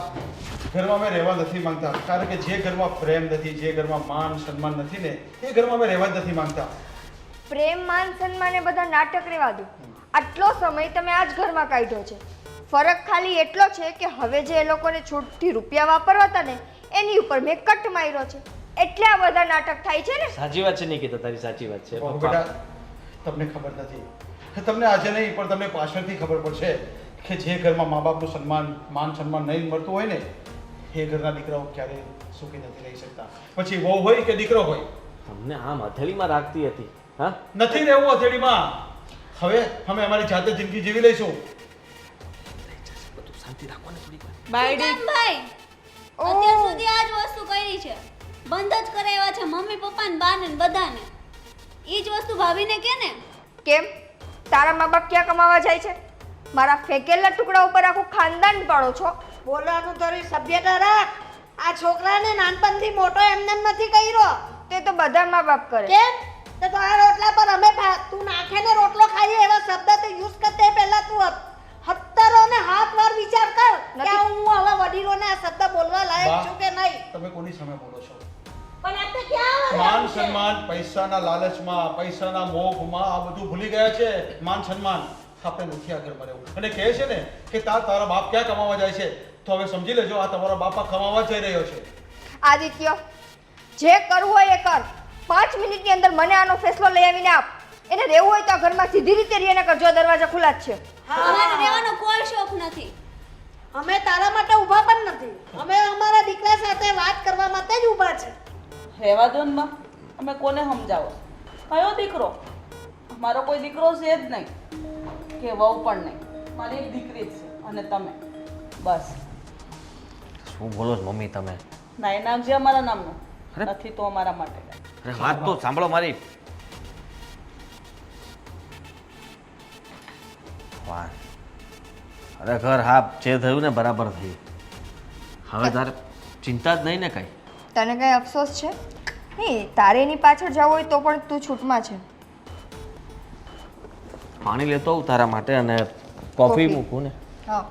ઘરમાં અમે રહેવા નથી માંગતા, કારણ કે જે ઘરમાં પ્રેમ નથી, જે ઘરમાં માન સન્માન નથી ને એ ઘરમાં અમે રહેવા જ નથી માંગતા. પ્રેમ માન સન્માન એ બધા નાટક રહેવા દો. આટલો સમય તમે આ જ ઘરમાં કાઢ્યો છે. ફરક ખાલી એટલો છે કે હવે જે એ લોકોને છૂટથી રૂપિયા વાપરવા હતા ને એની ઉપર મેં કટ માર્યો છે, એટલે આ બધા નાટક થાય છે ને. સાચી વાત છે નિકિતા, તારી સાચી વાત છે. ઓહ, બેટા તમને ખબર નથી, તમને આજે નહીં પણ તમને પાછળથી ખબર પડશે કે જે ઘરમાં મા બાપનું સન્માન માન સન્માન નહીં મળતું હોય ને એ ઘરના દીકરાઓ ક્યારેય સુખી નથી રહી શકતા. પછી વહુ હોય કે દીકરો હોય. તમને આમ હથેળીમાં રાખતી હતી, હા? નથી રહેવું હથેળીમાં. હવે અમે અમારી જાતે જિંદગી જીવી લઈશું. બાયડી ભાઈ અત્યાર સુધી આ જ વસ્તુ કરી છે, બંધ જ કરાવ્યા છે મમ્મી પપ્પા ને બા ને બધાને. ઈ જ વસ્તુ ભાભીને કે ને. કેમ તારા મા બાપ ક્યાં કમાવા જાય છે? મારા ફેંકેલા ટુકડા ઉપર આખું ખાનદાન પાડો છો. બોલવાનું થોડી સભ્યતા રાખ. આ છોકરાને નાનપણથી મોટો એમને એમ નથી કર્યો. તે તો બધા મા બાપ કરે. કેમ? તો આ રોટલા પર અમે તું નાખે ને રોટલો ખાઈએ એવા શબ્દ તો યુઝ કરતે પહેલા તું હત્તરો ને હાથ વાર વિચાર કર કે હું હવે વડીલોને આ શબ્દ બોલવા લાયક છું કે નહીં. તમે કોની સામે બોલો છો? પણ આ તો ક્યાં માન સન્માન પૈસાના લાલચમાં પૈસાના મોહમાં આ બધું ભૂલી ગયા છે. માન સન્માન આપણે નથી આ ઘરમાં રહેવું. અને કહે છે ને કે તારા બાપ ક્યાં કમાવા જાય છે, તો હવે સમજી લેજો આ તમારો બાપા કમાવા જઈ રહ્યો છે. આદિત્ય, જે કરવું હોય એ કર. 5 મિનિટની અંદર મને આનો ફેસલો લઈ આવીને આપ. એને રહેવું હોય તો આ ઘરમાં સીધી રીતે રહીને કરજો, દરવાજા ખુલ્લા જ છે. અમારે રહેવાનો કોઈ શોખ નથી. અમે તારા માટે ઊભા પણ નથી. અમે અમારા દીકરા સાથે વાત કરવા માટે જ ઊભા છે. રહેવા દો ને બા, અમે કોને સમજાવો? કયો દીકરો? મારો કોઈ દીકરો છે જ નહીં કે વહુ પણ નહીં. મારી એક દીકરી જ છે અને તમે, બસ. શું બોલો છો મમ્મી તમે? નાઈ નામ છે અમારા નામનું, નથી તો અમારા માટે. અરે વાત તો સાંભળો મારી. વાહ, ખરેખર હા, જે થયું ને બરાબર થયું. હવે તારે ચિંતા જ નહીં ને કઈ? તને કઈ અફસોસ છે? નહીં, તારે એની પાછળ જવું હોય તો પણ તું છૂટમાં છે. પાણી લેતો આવું તારા માટે અને કોફી મૂકું ને. હા.